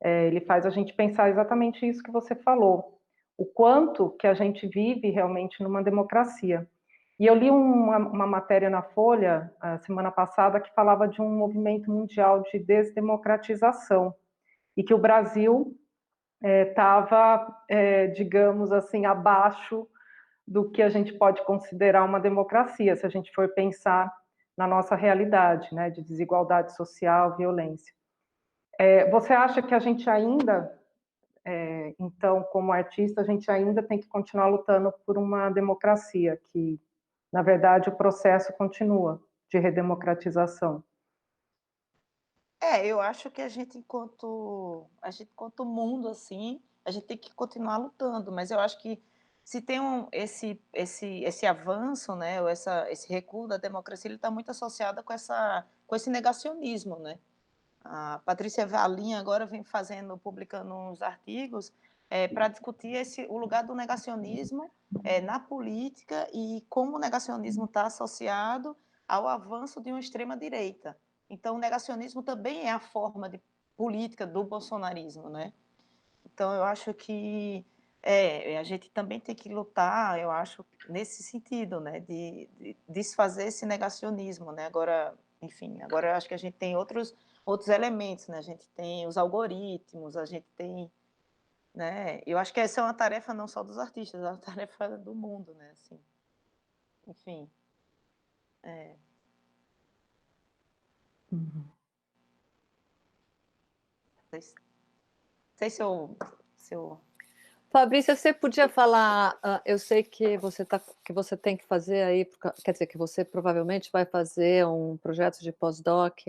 Ele faz a gente pensar exatamente isso que você falou, o quanto que a gente vive realmente numa democracia. E eu li uma matéria na Folha, a semana passada, que falava de um movimento mundial de desdemocratização, e que o Brasil estava, digamos assim, abaixo do que a gente pode considerar uma democracia, se a gente for pensar na nossa realidade, né, de desigualdade social, violência. Você acha que a gente ainda, então, como artista, a gente ainda tem que continuar lutando por uma democracia, que, na verdade, o processo continua de redemocratização? Eu acho que enquanto mundo, assim, a gente tem que continuar lutando, mas eu acho que se tem esse avanço, né, ou esse recuo da democracia, ele está muito associado com esse negacionismo, né? A Patrícia Valim agora vem publicando uns artigos para discutir o lugar do negacionismo na política e como o negacionismo está associado ao avanço de uma extrema-direita. Então, o negacionismo também é a forma de política do bolsonarismo, né? Então, eu acho que a gente também tem que lutar, eu acho, nesse sentido, né? De desfazer esse negacionismo, né? Agora, enfim, agora eu acho que a gente tem outros elementos, né? A gente tem os algoritmos, a gente tem, né? Eu acho que essa é uma tarefa não só dos artistas, é uma tarefa do mundo, né? Assim, enfim. Uhum. Não sei se eu... Fabrícia, você podia falar, eu sei que que você tem que fazer aí, quer dizer, que você provavelmente vai fazer um projeto de pós-doc.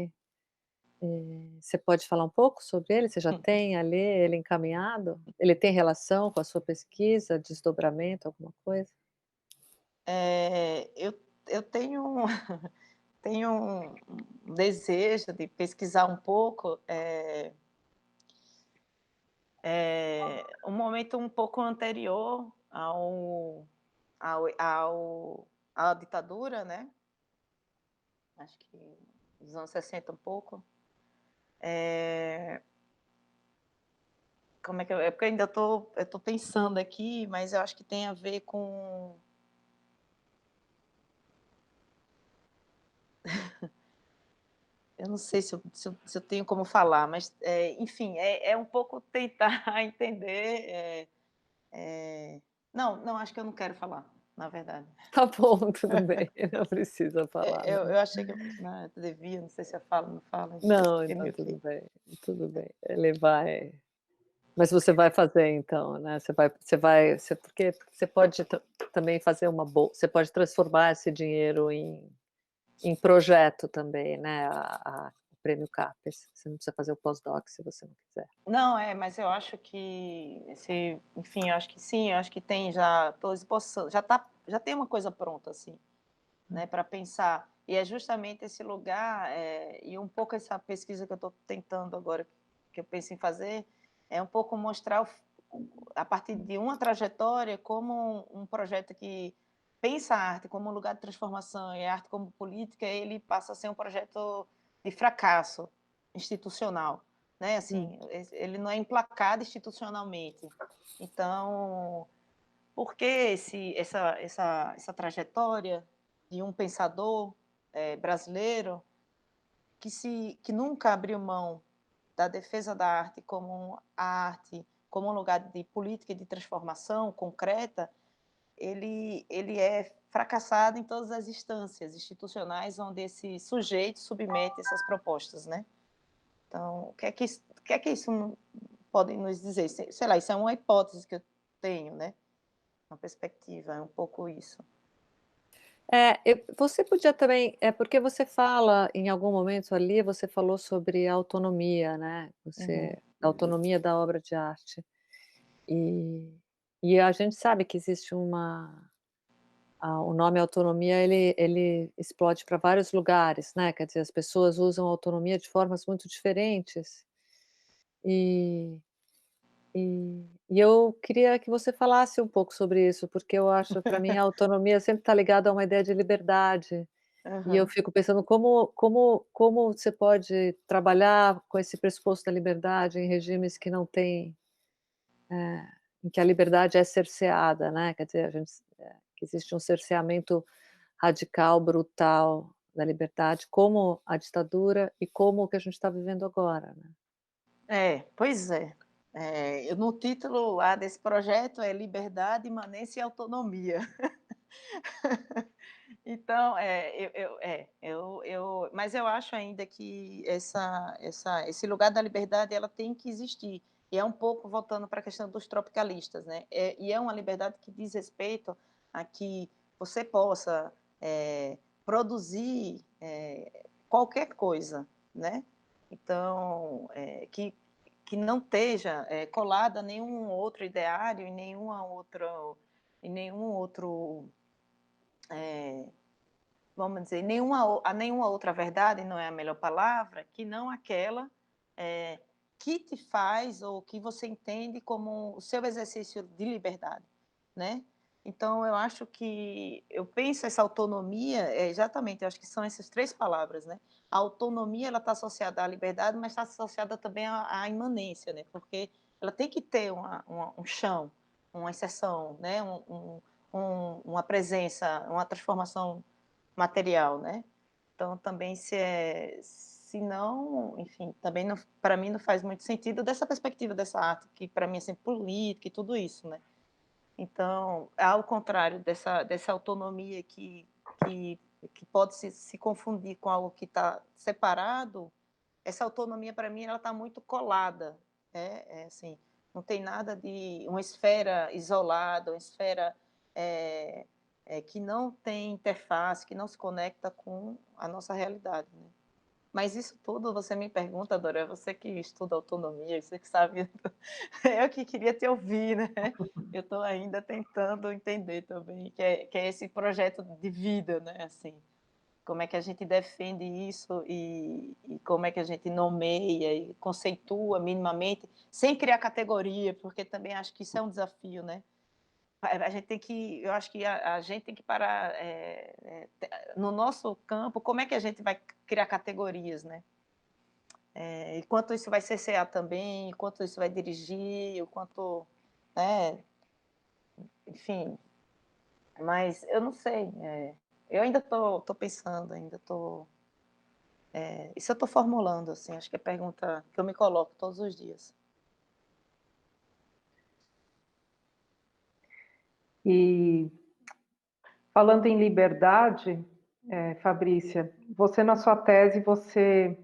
Você pode falar um pouco sobre ele? Você já tem ali ele encaminhado? Ele tem relação com a sua pesquisa, desdobramento, alguma coisa? Eu tenho um desejo de pesquisar um pouco um momento um pouco anterior à ditadura, né? Acho que dos anos 60 um pouco. Como é que é? Porque eu ainda estou pensando aqui, mas eu acho que tem a ver com... Eu não sei se eu tenho como falar, mas, enfim, é um pouco tentar entender... Não, acho que eu não quero falar, na verdade. Tá bom, tudo bem, não precisa falar, Eu não. achei que eu devia, não sei se eu falo, não falo, Não, enfim, não, enfim. tudo bem. Ele vai. Mas você vai fazer então, né? Porque você pode também fazer uma bolsa, você pode transformar esse dinheiro em projeto também, né? O Prêmio CAPES. Você não precisa fazer o pós-doc se você não quiser. Não, mas eu acho que enfim, eu acho que sim, eu acho que tem já, estou esboçando, já tem uma coisa pronta, assim, né, para pensar. E é justamente esse lugar, e um pouco essa pesquisa que eu estou tentando agora, que eu penso em fazer, é um pouco mostrar, a partir de uma trajetória, como um projeto que pensa a arte como um lugar de transformação e a arte como política, ele passa a ser um projeto de fracasso institucional, né? Assim, ele não é emplacado institucionalmente. Então, por que essa trajetória de um pensador brasileiro que nunca abriu mão da defesa da arte como a arte como um lugar de política e de transformação concreta, ele é fracassado em todas as instâncias institucionais onde esse sujeito submete essas propostas, né. Então, o que é que isso pode nos dizer? Sei lá, isso é uma hipótese que eu tenho, né, uma perspectiva, é um pouco isso. Você podia também porque você fala em algum momento ali, você falou sobre autonomia, né, Uhum. a autonomia da obra de arte. E e a gente sabe que existe o nome autonomia ele explode para vários lugares, né, quer dizer, as pessoas usam autonomia de formas muito diferentes. E e eu queria que você falasse um pouco sobre isso, porque eu acho, para mim, a autonomia sempre está ligada a uma ideia de liberdade. E eu Aham. fico pensando como você pode trabalhar com esse pressuposto da liberdade em regimes que não têm, em que a liberdade é cerceada, né, quer dizer, que existe um cerceamento radical, brutal da liberdade, como a ditadura e como o que a gente está vivendo agora, né. Pois é. No título lá desse projeto é Liberdade, Imanência e Autonomia. Então, mas eu acho ainda que esse lugar da liberdade, ela tem que existir, e é um pouco voltando para a questão dos tropicalistas, né, e é uma liberdade que diz respeito a que você possa, produzir, qualquer coisa, né, então, que não esteja, colada a nenhum outro ideário, em nenhum outro, eh vamos dizer, nenhuma outra verdade, não é a melhor palavra, que não aquela, eh, que te faz ou que você entende como o seu exercício de liberdade, né. Então eu penso essa autonomia, exatamente, eu acho que são essas 3 palavras, né. A autonomia, ela está associada à liberdade, mas está associada também à imanência, né, porque ela tem que ter um chão, uma exceção, né, uma presença, uma transformação material, né. Então também se não, enfim, também não, para mim não faz muito sentido dessa perspectiva dessa arte que para mim é sempre política e tudo isso, né. Então, ao contrário dessa autonomia que que pode se confundir com algo que está separado, essa autonomia para mim ela está muito colada, né, assim, não tem nada de uma esfera isolada, uma esfera, eh que não tem interface, que não se conecta com a nossa realidade, né. Mas isso tudo você me pergunta, Dora, é você que estuda autonomia, você que sabe, eu que queria te ouvir, né. Eu estou ainda tentando entender também, que é esse projeto de vida, né, assim. Como é que a gente defende isso e como é que a gente nomeia e conceitua minimamente, sem criar categoria, porque também acho que isso é um desafio, né. A gente tem que eu acho que a gente tem que parar, no nosso campo, como é que a gente vai criar categorias, né. E quanto isso vai cercear também, o quanto isso vai dirigir, o quanto, né, enfim, mas eu não sei, eu ainda estou pensando, ainda estou. Isso eu estou formulando, assim, acho que é a pergunta que eu me coloco todos os dias. E falando em liberdade, Fabrícia, você na sua tese você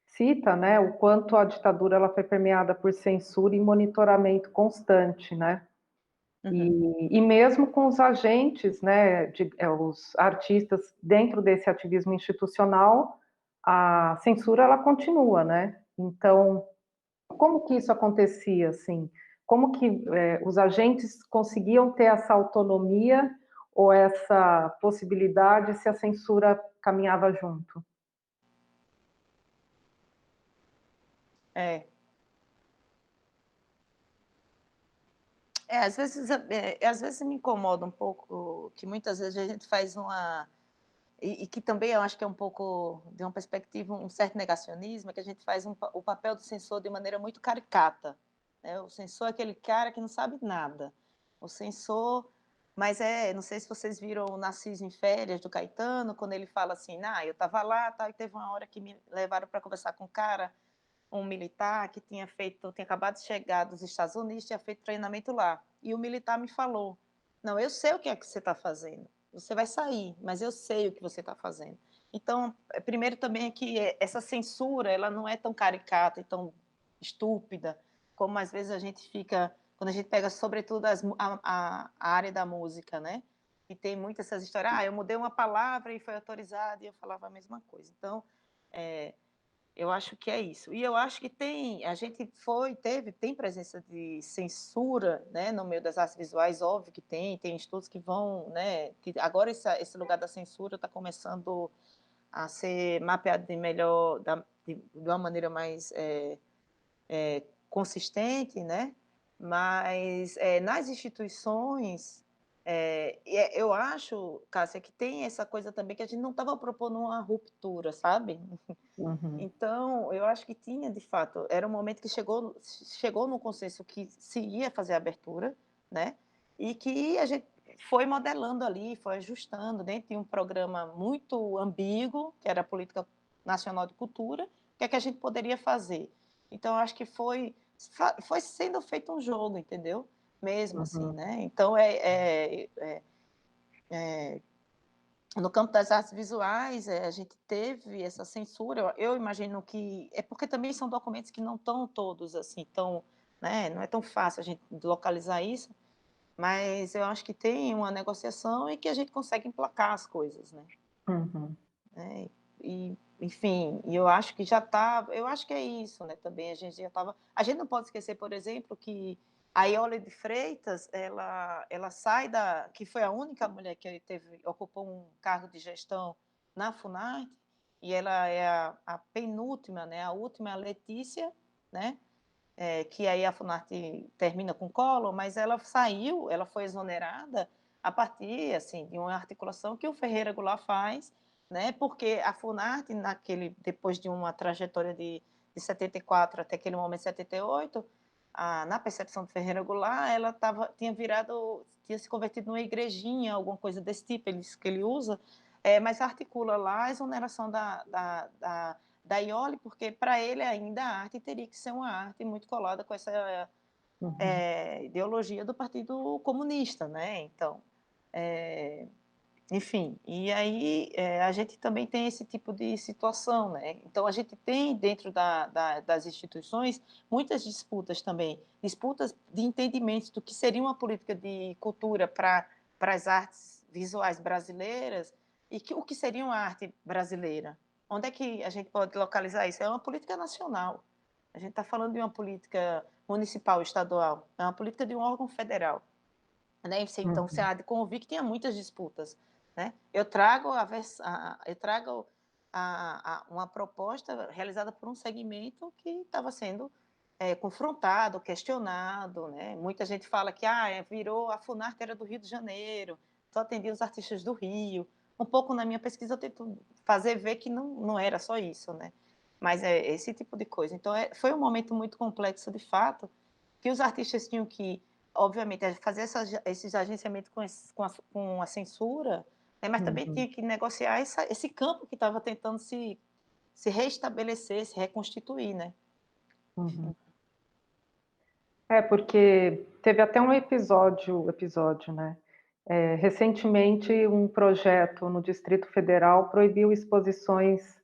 cita, né, o quanto a ditadura ela foi permeada por censura e monitoramento constante, né? Uhum. E mesmo com os agentes, né, os artistas dentro desse ativismo institucional, a censura ela continua, né? Então, como que isso acontecia, assim? Como que os agentes conseguiam ter essa autonomia ou essa possibilidade se a censura caminhava junto? É. Às vezes me incomoda um pouco que muitas vezes a gente faz e que também eu acho que é um pouco de uma perspectiva, um certo negacionismo, é que a gente faz o papel do censor de maneira muito caricata, né, o censor é aquele cara que não sabe nada. O censor mas não sei se vocês viram o Narciso em Férias, do Caetano, quando ele fala assim: "Ah, eu estava lá, tal, e teve uma hora que me levaram para conversar com um cara, um militar que tinha acabado de chegar dos Estados Unidos, tinha feito treinamento lá, e o militar me falou". não, eu sei o que é que você está fazendo. Você vai sair, mas eu sei o que você está fazendo. Então, primeiro também é que essa censura, ela não é tão caricata e tão estúpida, como às vezes a gente fica, quando a gente pega sobretudo a área da música, né? E tem muitas essas histórias, eu mudei uma palavra e foi autorizado e eu falava a mesma coisa. Então, eu acho que é isso. E eu acho que a gente tem presença de censura, né, no meio das artes visuais, óbvio que tem estudos que vão, né, que agora esse lugar da censura está começando a ser mapeado de uma maneira mais consistente, né? Mas nas instituições, eu acho, Cássia, que tem essa coisa também que a gente não estava propondo uma ruptura, sabe? Uhum. Então, eu acho que tinha, de fato, era um momento que chegou no consenso que se ia fazer a abertura, né? E que a gente foi modelando ali, foi ajustando dentro de um programa muito ambíguo, que era a Política Nacional de Cultura, o que é que a gente poderia fazer. Então, eu acho que foi sendo feito um jogo, entendeu? Mesmo assim, Uhum. né? Então, no campo das artes visuais, a gente teve essa censura. Eu imagino que é porque também são documentos que não estão todos assim, tão, né? Não é tão fácil a gente localizar isso, mas eu acho que tem uma negociação e que a gente consegue emplacar as coisas, né? Uhum. E, enfim, e eu acho que já estava, eu acho que é isso, né? Também a gente já estava. A gente não pode esquecer, por exemplo, que a Iole de Freitas, ela sai que foi a única mulher que ocupou um cargo de gestão na Funarte, e ela é a penúltima, né? A última é a Letícia, né? Que aí a Funarte termina com Collor, mas ela saiu, ela foi exonerada a partir assim de uma articulação que o Ferreira Goulart faz, né? Porque a Funarte depois de uma trajetória de 74 até aquele momento 78, na percepção do Ferreira Goulart, ela tinha se convertido numa igrejinha, alguma coisa desse tipo, que ele usa, mas articula lá a exoneração da Iole, porque para ele ainda a arte teria que ser uma arte muito colada com essa ideologia do Partido Comunista, né? Então, enfim, e aí a gente também tem esse tipo de situação, né? Então, a gente tem dentro das instituições muitas disputas também, disputas de entendimentos do que seria uma política de cultura para as artes visuais brasileiras e o que seria uma arte brasileira. Onde é que a gente pode localizar isso? É uma política nacional. A gente está falando de uma política municipal, estadual, é uma política de um órgão federal. Né? Então, você há de convir que tinha muitas disputas. Né? Eu trago uma proposta realizada por um segmento que estava sendo confrontado, questionado. Né? Muita gente fala que virou a Funarte era do Rio de Janeiro, só atendia os artistas do Rio. Um pouco na minha pesquisa eu tento fazer ver que não era só isso, né? Mas é esse tipo de coisa. Então, foi um momento muito complexo, de fato, que os artistas tinham que, obviamente, fazer esses agenciamentos com a censura, né? Mas também tinha que negociar esse campo que estava tentando se restabelecer, se reconstituir, né? Uhum. Porque teve até um episódio, né? Recentemente, um projeto no Distrito Federal proibiu exposições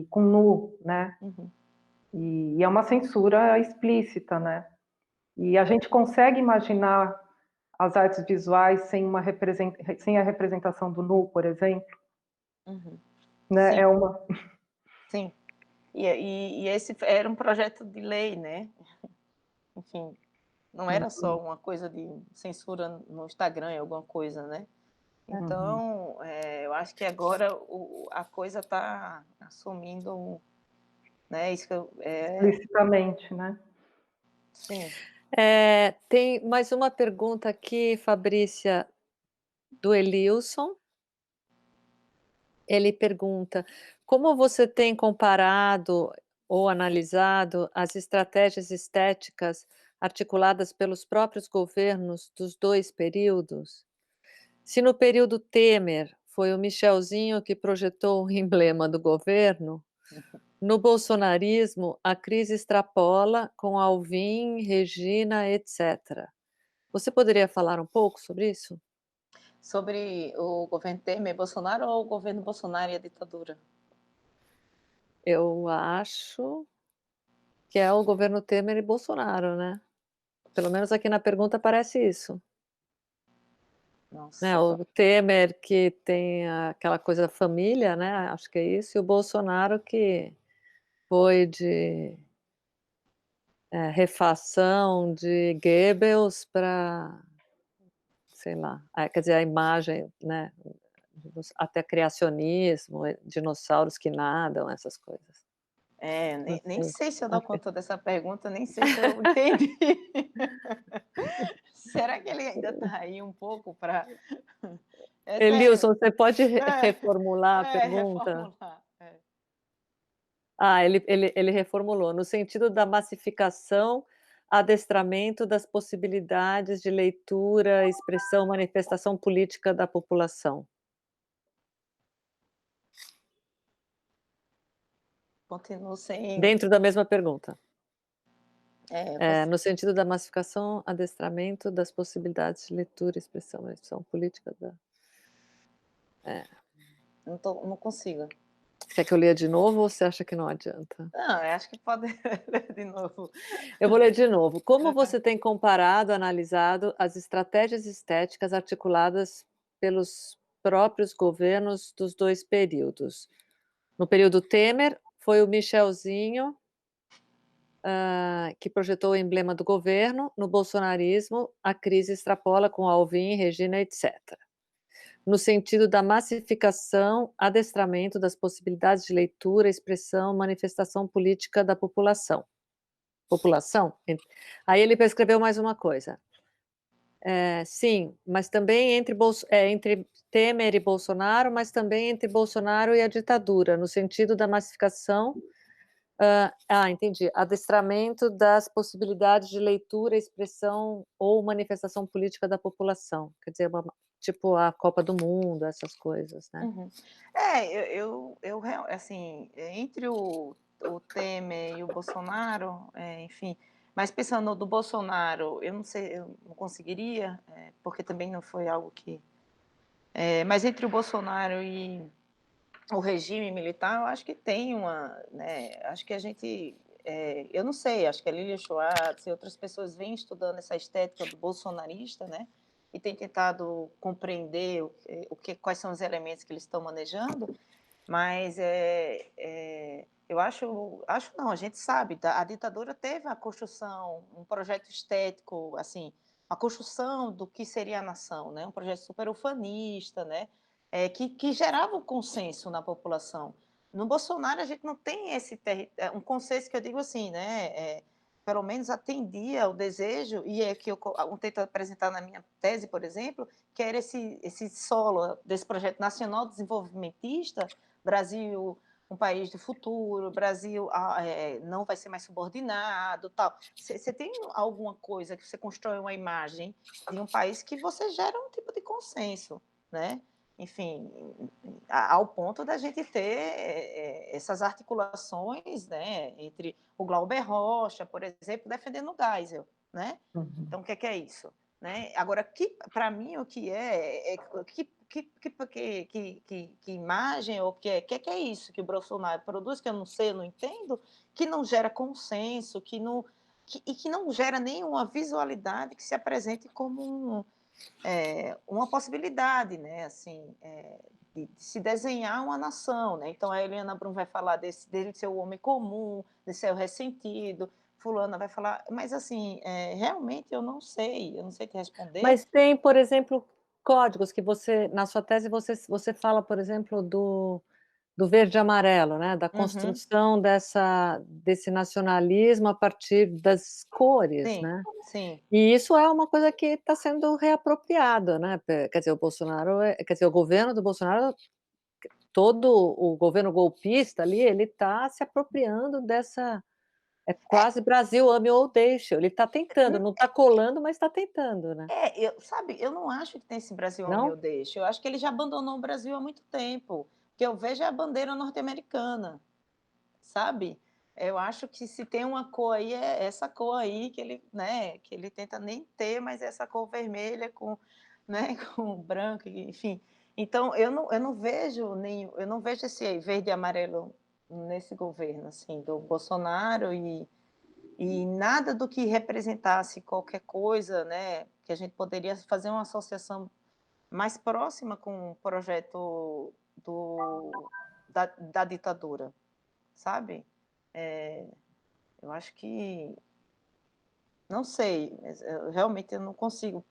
com nu, né? Uhum. E é uma censura explícita, né? E a gente consegue imaginar as artes visuais sem a representação do nu, por exemplo? Uhum. Né? Sim. uma... Sim. E esse era um projeto de lei, né? Enfim, não era só uma coisa de censura no Instagram, alguma coisa, né? Então, eu acho que agora a coisa está assumindo, né? Isso que explicitamente, né? Sim. Tem mais uma pergunta aqui, Fabrícia, do Elilson. Ele pergunta: como você tem comparado ou analisado as estratégias estéticas articuladas pelos próprios governos dos dois períodos? Se no período Temer foi o Michelzinho que projetou o emblema do governo, no bolsonarismo a crise extrapola com Alvim, Regina, etc. Você poderia falar um pouco sobre isso? Sobre o governo Temer, Bolsonaro ou o governo Bolsonaro e a ditadura? Eu acho que é o governo Temer e Bolsonaro, né. Pelo menos aqui na pergunta parece isso, né, Nossa, o Temer que tem aquela coisa da família, né, acho que é isso, e o Bolsonaro que foi de, refação de Goebbels para, sei lá, quer dizer, a imagem, né, até criacionismo, dinossauros que nadam, essas coisas. Não nem sei, sei se eu dou acho que conta dessa pergunta, nem sei se eu entendi. Será que ele ainda está aí um pouco para é sério. Elilson, você pode É, reformular a pergunta? reformular. É. Ele reformulou, no sentido da massificação, adestramento das possibilidades de leitura, expressão, manifestação política da população. Continuo sem Dentro da mesma pergunta. você No sentido da massificação, adestramento das possibilidades de leitura, expressão, manifestação política da não consigo. quer que eu leia de novo ou você acha que não adianta? Não, eu acho que pode ler de novo. Eu vou ler de novo. Como você tem comparado, analisado as estratégias estéticas articuladas pelos próprios governos dos 2 períodos? No período Temer, foi o Michelzinho, que projetou o emblema do governo. No bolsonarismo, a crise extrapola com Alvim, Regina, etc. No sentido da massificação, adestramento das possibilidades de leitura, expressão, manifestação política da população. População? Aí ele escreveu mais uma coisa. Sim, mas também entre Temer e Bolsonaro, mas também entre Bolsonaro e a ditadura, no sentido da massificação. Entendi. Adestramento das possibilidades de leitura, expressão ou manifestação política da população. Quer dizer, tipo a Copa do Mundo, essas coisas, né? Uhum. Assim, entre o Temer e o Bolsonaro, enfim, mas pensando no do Bolsonaro, eu não sei, eu não conseguiria, porque também não foi algo que. Mas entre o Bolsonaro e o regime militar, eu acho que tem uma, né, acho que a gente, eu não sei, acho que a Lilia Schwartz e outras pessoas vêm estudando essa estética do bolsonarista, né, e têm tentado compreender quais são os elementos que eles estão manejando, mas eu acho não, a gente sabe, a ditadura teve a construção, um projeto estético, assim, a construção do que seria a nação, né, um projeto super ufanista, né, que gerava um consenso na população. No Bolsonaro, a gente não tem um consenso que eu digo assim, né? Pelo menos atendia o desejo, e é que eu tento apresentar na minha tese, por exemplo, que era esse solo desse projeto nacional desenvolvimentista, Brasil, um país do futuro, Brasil não vai ser mais subordinado, tal. Você tem alguma coisa que você constrói uma imagem de um país que você gera um tipo de consenso, né? Enfim, ao ponto da gente ter essas articulações, né, entre o Glauber Rocha, por exemplo, defendendo o Geisel, né? Uhum. Então, o que é isso? Né? Agora, para mim, o que que imagem ou que é isso que o Bolsonaro produz, que eu não sei, eu não entendo, que não gera consenso, e que não gera nenhuma visualidade que se apresente como uma possibilidade, né, assim, de se desenhar uma nação, né? Então a Eliana Brum vai falar dele ser o homem comum, de ser o ressentido, fulana vai falar, mas assim, realmente eu não sei te responder. Mas tem, por exemplo, códigos que você na sua tese você fala, por exemplo, do verde e amarelo, né, da Uhum. construção desse nacionalismo a partir das cores, Sim, né. sim. E isso é uma coisa que está sendo reapropriado, né, quer dizer, o Bolsonaro quer dizer, o governo do Bolsonaro, todo o governo golpista ali, ele está se apropriando dessa, é quase Brasil ame ou deixe, ele está tentando, não está colando, mas está tentando, né. Sabe, eu não acho que tem esse Brasil ao Não? meu deixo, eu acho que ele já abandonou o Brasil há muito tempo, o que eu vejo é a bandeira norte-americana, sabe? Eu acho que se tem uma cor aí, é essa cor aí que ele, né, que ele tenta nem ter, mas essa cor vermelha com, né, com branco, enfim. Então eu não vejo eu não vejo esse verde e amarelo nesse governo, assim, do Bolsonaro e nada do que representasse qualquer coisa, né, que a gente poderia fazer uma associação mais próxima com o projeto da ditadura, sabe? É, eu acho que, não sei, realmente eu não consigo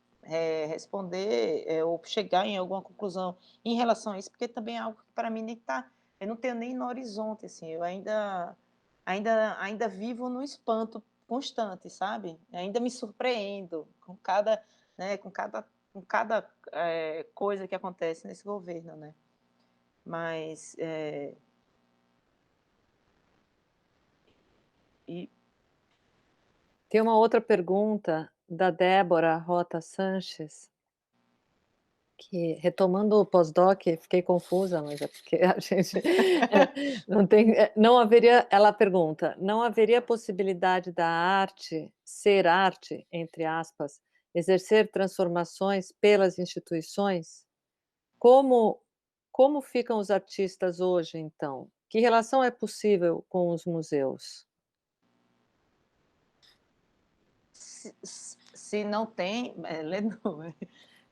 responder ou chegar em alguma conclusão em relação a isso, porque também é algo que para mim nem tá, eu não tenho nem no horizonte, assim, eu ainda vivo no espanto constante, sabe? Ainda me surpreendo com cada, né, com cada coisa que acontece nesse governo, né? Mas e Tem uma outra pergunta da Débora Rota Sanches, que retomando o pós-doc, fiquei confusa, mas é porque a gente não tem, não haveria, ela pergunta, não haveria possibilidade da arte ser arte, entre aspas, exercer transformações pelas instituições? Como como ficam os artistas hoje, então? Que relação é possível com os museus? se não tem, lê não,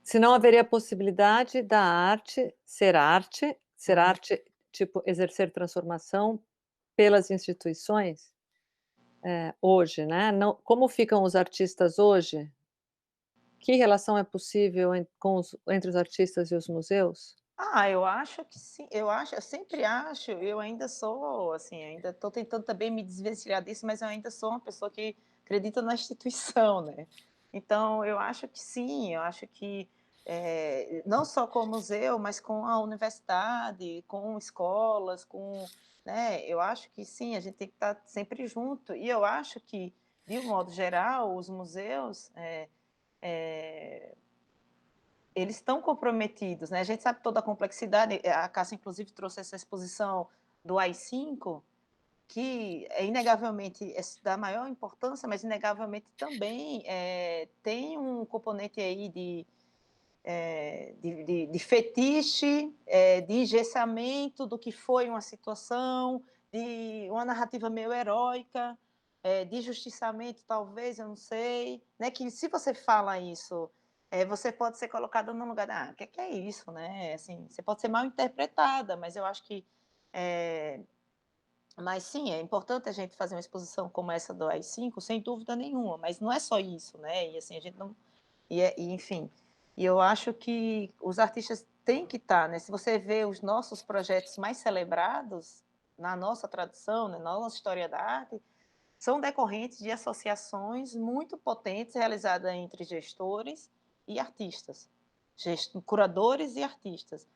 Se não haveria possibilidade da arte, ser arte, tipo, exercer transformação pelas instituições? Hoje, né, não, como ficam os artistas hoje? Que relação é possível entre os artistas e os museus? Eu acho que sim, eu sempre acho, eu ainda sou, assim, ainda estou tentando também me desvencilhar disso, mas eu ainda sou uma pessoa que acredita na instituição, né. Então eu acho que sim, eu acho que, não só com o museu, mas com a universidade, com escolas, com, né, eu acho que sim, a gente tem que estar sempre junto. E eu acho que, de um modo geral, os museus, eh eles estão comprometidos, né, a gente sabe toda a complexidade, a Cássia inclusive trouxe essa exposição do AI-5, que é inegavelmente da maior importância, mas inegavelmente também, tem um componente aí de fetiche, de engessamento do que foi uma situação, de uma narrativa meio heróica, de justiçamento talvez, eu não sei, né, que se você fala isso, você pode ser colocada num lugar, o que é isso, né, assim, você pode ser mal interpretada, mas eu acho que, eh, mas sim, é importante a gente fazer uma exposição como essa do AI-5, sem dúvida nenhuma, mas não é só isso, né, e assim, a gente não, e enfim, e eu acho que os artistas têm que estar, né, se você vê os nossos projetos mais celebrados, na nossa tradição, né, na nossa história da arte, são decorrentes de associações muito potentes realizadas entre gestores e artistas, curadores e artistas,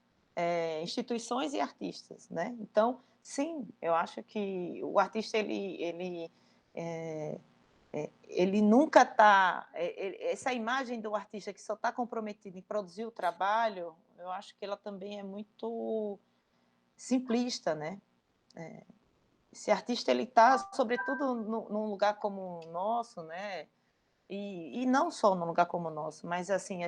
instituições e artistas, né? Então, sim, eu acho que o artista ele nunca está, essa imagem do artista que só está comprometido em produzir o trabalho, eu acho que ela também é muito simplista, né? Esse artista ele está, sobretudo, num lugar como o nosso, né? E não só num lugar como o nosso, mas assim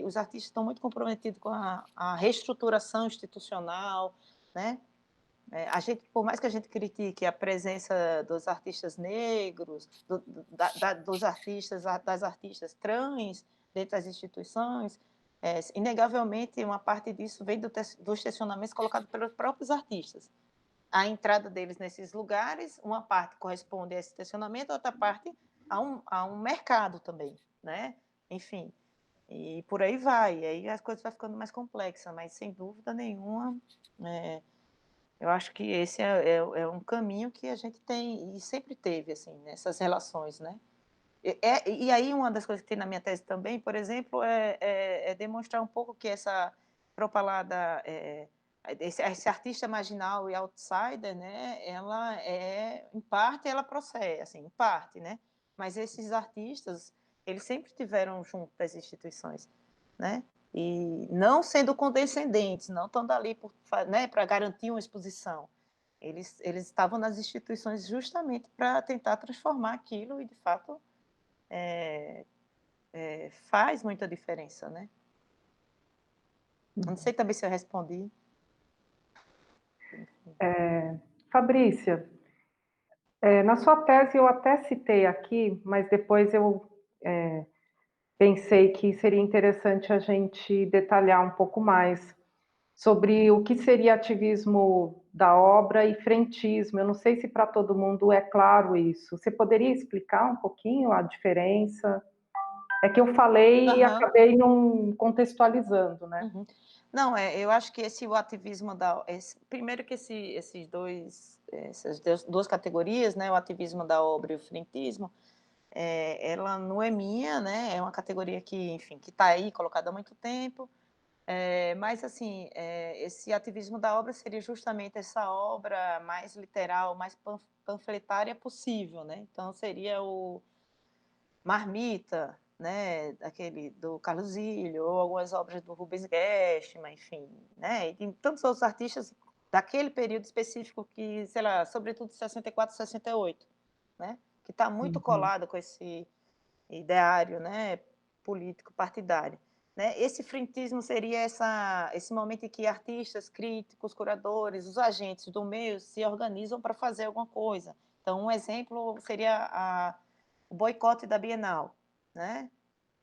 os artistas estão muito comprometidos com a reestruturação institucional, né? A gente, por mais que a gente critique a presença dos artistas negros, dos artistas, das artistas trans dentro das instituições, inegavelmente uma parte disso vem dos questionamentos colocados pelos próprios artistas. A entrada deles nesses lugares, uma parte corresponde a esse estacionamento, outra parte a um mercado também, né? Enfim, e por aí vai, e aí as coisas vão ficando mais complexas, mas sem dúvida nenhuma, eu acho que esse é um caminho que a gente tem e sempre teve, assim, nessas relações, né? E aí uma das coisas que tem na minha tese também, por exemplo, é demonstrar um pouco que essa propalada, esse artista marginal e outsider, né, ela em parte, ela procede, assim, em parte, né? Mas esses artistas, eles sempre tiveram junto das instituições, né? E não sendo condescendentes, não estando ali, né, para garantir uma exposição. eles estavam nas instituições justamente para tentar transformar aquilo e, de fato, faz muita diferença, né. Não sei também se eu respondi. Fabrícia, na sua tese eu até citei aqui, mas depois eu pensei que seria interessante a gente detalhar um pouco mais sobre o que seria ativismo da obra e frentismo. Eu não sei se para todo mundo é claro isso. Você poderia explicar um pouquinho a diferença? É que eu falei e Aham. acabei não contextualizando, né? Uhum. Não, eu acho que o ativismo primeiro que essas duas categorias, né, o ativismo da obra e o frentismo, ela não é minha, né, é uma categoria que, enfim, que está aí colocada há muito tempo, mas, assim, esse ativismo da obra seria justamente essa obra mais literal, mais panfletária possível, né, então seria o Marmita, né, aquele do Carlos Ilho, ou algumas obras do Rubens Gershman, enfim, né, e tem tantos outros artistas daquele período específico que, sei lá, sobretudo 64, 68, né, que está muito Uhum, colado com esse ideário, né, político partidário, né. Esse frentismo seria esse momento em que artistas, críticos, curadores, os agentes do meio se organizam para fazer alguma coisa. Então, um exemplo seria o boicote da Bienal, né,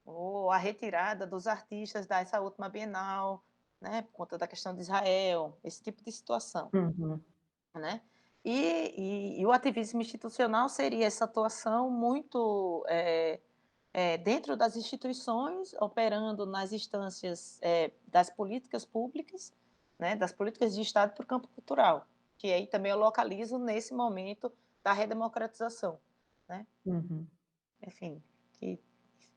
ou a retirada dos artistas dessa última Bienal, né, por conta da questão de Israel, esse tipo de situação, uhum, né. E o ativismo institucional seria essa atuação muito, dentro das instituições, operando nas instâncias, das políticas públicas, né, das políticas de Estado para o campo cultural, que aí também eu localizo nesse momento da redemocratização, né. uhum. Enfim, que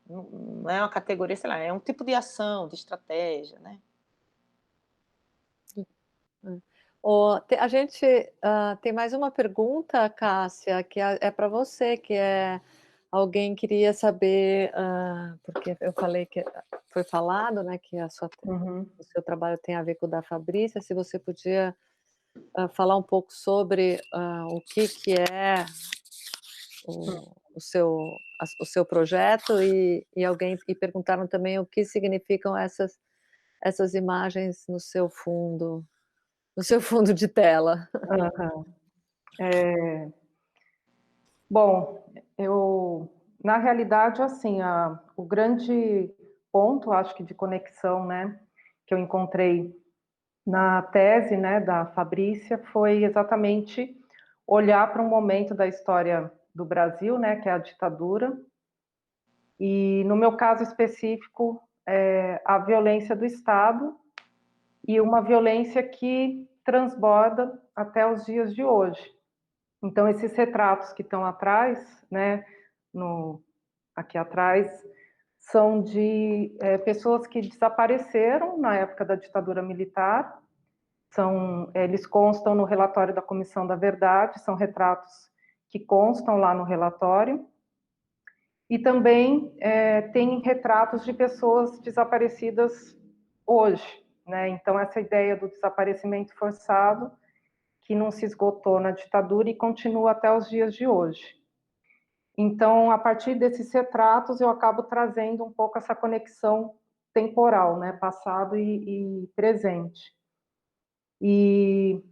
não é uma categoria, sei lá, é um tipo de ação, de estratégia, né. A gente tem mais uma pergunta, Cássia, que é para você, que é alguém queria saber, porque eu falei que foi falado, né, que Uhum. o seu trabalho tem a ver com o da Fabrícia, se você podia falar um pouco sobre o que é o seu projeto e perguntaram também o que significam essas imagens no seu fundo de tela. Aham. Bom, na realidade, assim, o grande ponto, acho que de conexão, né, que eu encontrei na tese, né, da Fabrícia, foi exatamente olhar para um momento da história do Brasil, né, que é a ditadura, e no meu caso específico, a violência do Estado e uma violência que transborda até os dias de hoje. Então, esses retratos que estão atrás, né, aqui atrás, são de pessoas que desapareceram na época da ditadura militar. Eles constam no relatório da Comissão da Verdade, são retratos que constam lá no relatório. E também tem retratos de pessoas desaparecidas hoje, né? Então, essa ideia do desaparecimento forçado, que não se esgotou na ditadura e continua até os dias de hoje. Então, a partir desses retratos, eu acabo trazendo um pouco essa conexão temporal, né, passado e presente. E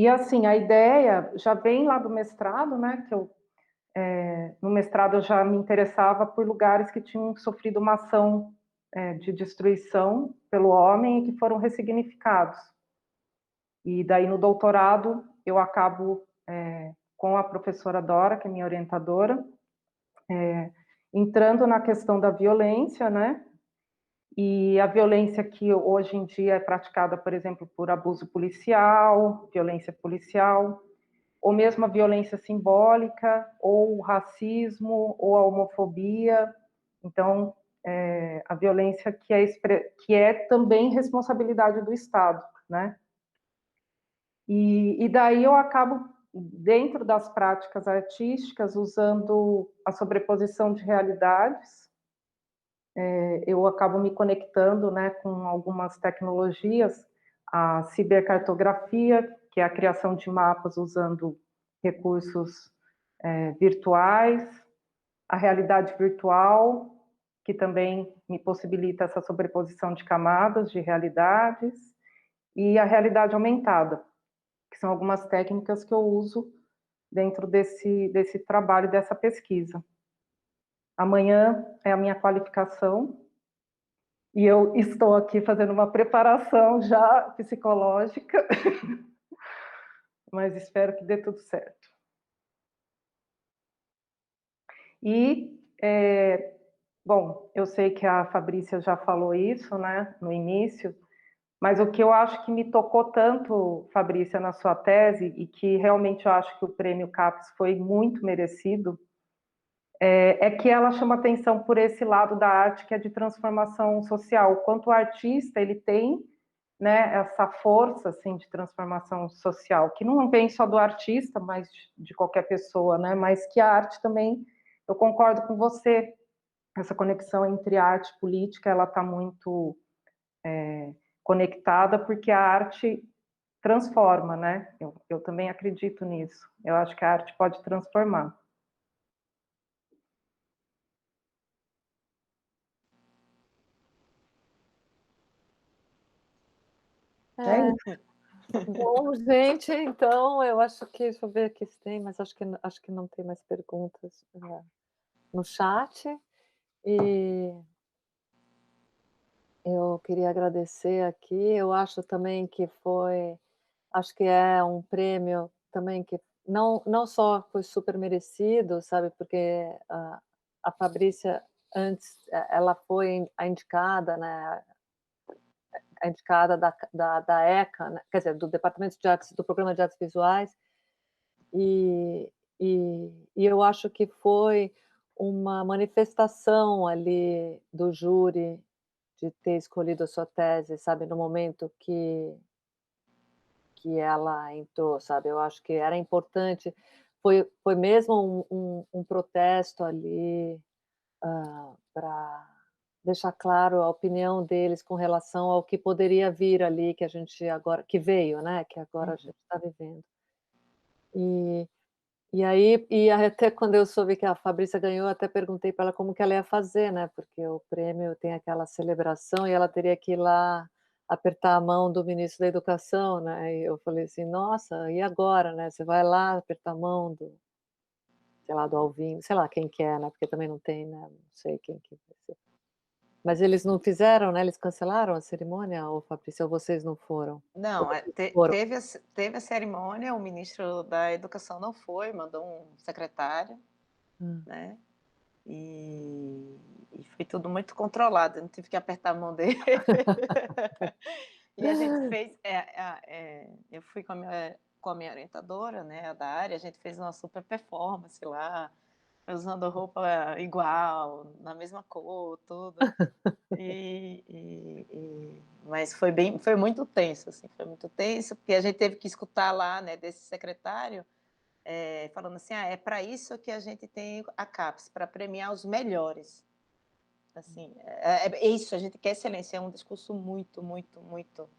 assim, a ideia já vem lá do mestrado, né, que no mestrado eu já me interessava por lugares que tinham sofrido uma ação de destruição pelo homem e que foram ressignificados. E daí no doutorado eu acabo com a professora Dora, que é minha orientadora, entrando na questão da violência, né? E a violência que hoje em dia é praticada, por exemplo, por abuso policial, violência policial, ou mesmo a violência simbólica, ou o racismo, ou a homofobia. Então, a violência que é também responsabilidade do Estado, né? E daí eu acabo, dentro das práticas artísticas, usando a sobreposição de realidades. Eu acabo me conectando, né, com algumas tecnologias, a cibercartografia, que é a criação de mapas usando recursos virtuais, a realidade virtual, que também me possibilita essa sobreposição de camadas de realidades, e a realidade aumentada, que são algumas técnicas que eu uso dentro desse trabalho, dessa pesquisa. Amanhã é a minha qualificação, e eu estou aqui fazendo uma preparação já psicológica, mas espero que dê tudo certo. E, bom, eu sei que a Fabrícia já falou isso, né, no início, mas o que eu acho que me tocou tanto, Fabrícia, na sua tese, e que realmente eu acho que o prêmio CAPES foi muito merecido, é que ela chama atenção por esse lado da arte que é de transformação social. Quanto o artista, ele tem, né, essa força assim, de transformação social, que não vem só do artista, mas de qualquer pessoa, né, mas que a arte também, eu concordo com você, essa conexão entre arte e política, ela está muito conectada, porque a arte transforma, né? Eu também acredito nisso. Eu acho que a arte pode transformar. Bom, gente, então eu acho que, deixa eu ver aqui se tem, mas acho que não tem mais perguntas no chat. E eu queria agradecer aqui. Eu acho também que acho que é um prêmio também que não só foi super merecido, sabe, porque a Fabrícia antes ela foi a indicada, né, a indicada da ECA, né, quer dizer, do Departamento de Artes, do Programa de Artes Visuais, e, e eu acho que foi uma manifestação ali do júri de ter escolhido a sua tese, sabe, no momento que ela entrou, sabe, eu acho que era importante, foi mesmo um protesto ali, para deixar claro a opinião deles com relação ao que poderia vir ali, que a gente agora que veio, né, que agora a gente está vivendo. E até quando eu soube que a Fabrícia ganhou, até perguntei para ela como que ela ia fazer, né, porque o prêmio tem aquela celebração e ela teria que ir lá apertar a mão do ministro da Educação, né, e eu falei assim: "Nossa, e agora, né, você vai lá apertar a mão do, sei lá, do Alvim", sei lá quem que é, né, porque também não tem, né, não sei quem que vai ser. Mas eles não fizeram, né, eles cancelaram a cerimônia, ô Fabrícia, ou vocês não foram? Ou Não, vocês foram? teve a cerimônia, o ministro da Educação não foi, mandou um secretário, Hum. né? E foi tudo muito controlado, eu não tive que apertar a mão dele. E a gente fez, eu fui com a minha orientadora, né, da área, a gente fez uma super performance lá, usando roupa igual, na mesma cor, tudo. Mas foi muito tenso, assim, foi muito tenso, porque a gente teve que escutar lá, né, desse secretário, falando assim: "Ah, é para isso que a gente tem a CAPES, para premiar os melhores". Assim, é isso, a gente quer excelência, é um discurso muito, muito, muito,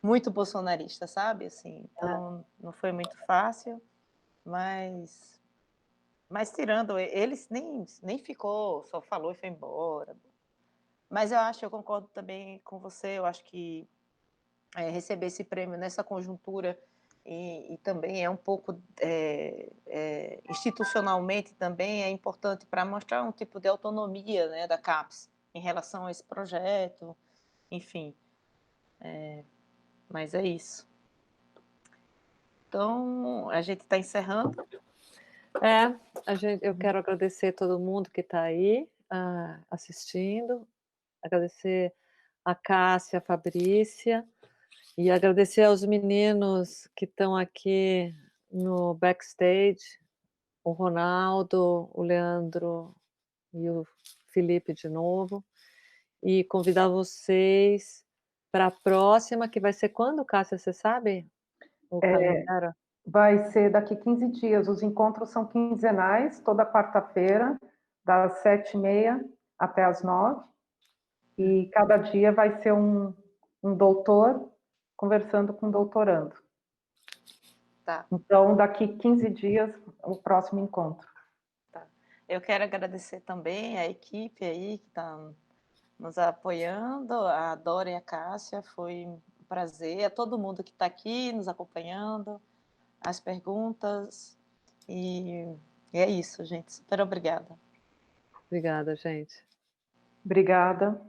muito bolsonarista, sabe, assim, então não foi muito fácil, mas tirando eles nem ficou, só falou e foi embora. Mas eu concordo também com você, eu acho que, receber esse prêmio nessa conjuntura e também é um pouco, institucionalmente também é importante para mostrar um tipo de autonomia, né, da CAPES em relação a esse projeto, enfim, mas é isso. Então, a gente está encerrando. Eu quero agradecer todo mundo que está aí, assistindo, agradecer a Cássia, a Fabrícia, e agradecer aos meninos que estão aqui no backstage, o Ronaldo, o Leandro e o Felipe de novo, e convidar vocês para a próxima, que vai ser quando, Cássia, você sabe o calendário? Vai ser daqui 15 dias. Os encontros são quinzenais, toda quarta-feira, das 7h30 até as 9h. E cada dia vai ser um doutor conversando com um doutorando. Tá. Então, daqui 15 dias, o próximo encontro. Tá. Eu quero agradecer também a equipe aí que está nos apoiando, a Dora e a Cássia, foi um prazer, a todo mundo que está aqui nos acompanhando, as perguntas, e é isso, gente, super obrigada. Obrigada, gente. Obrigada.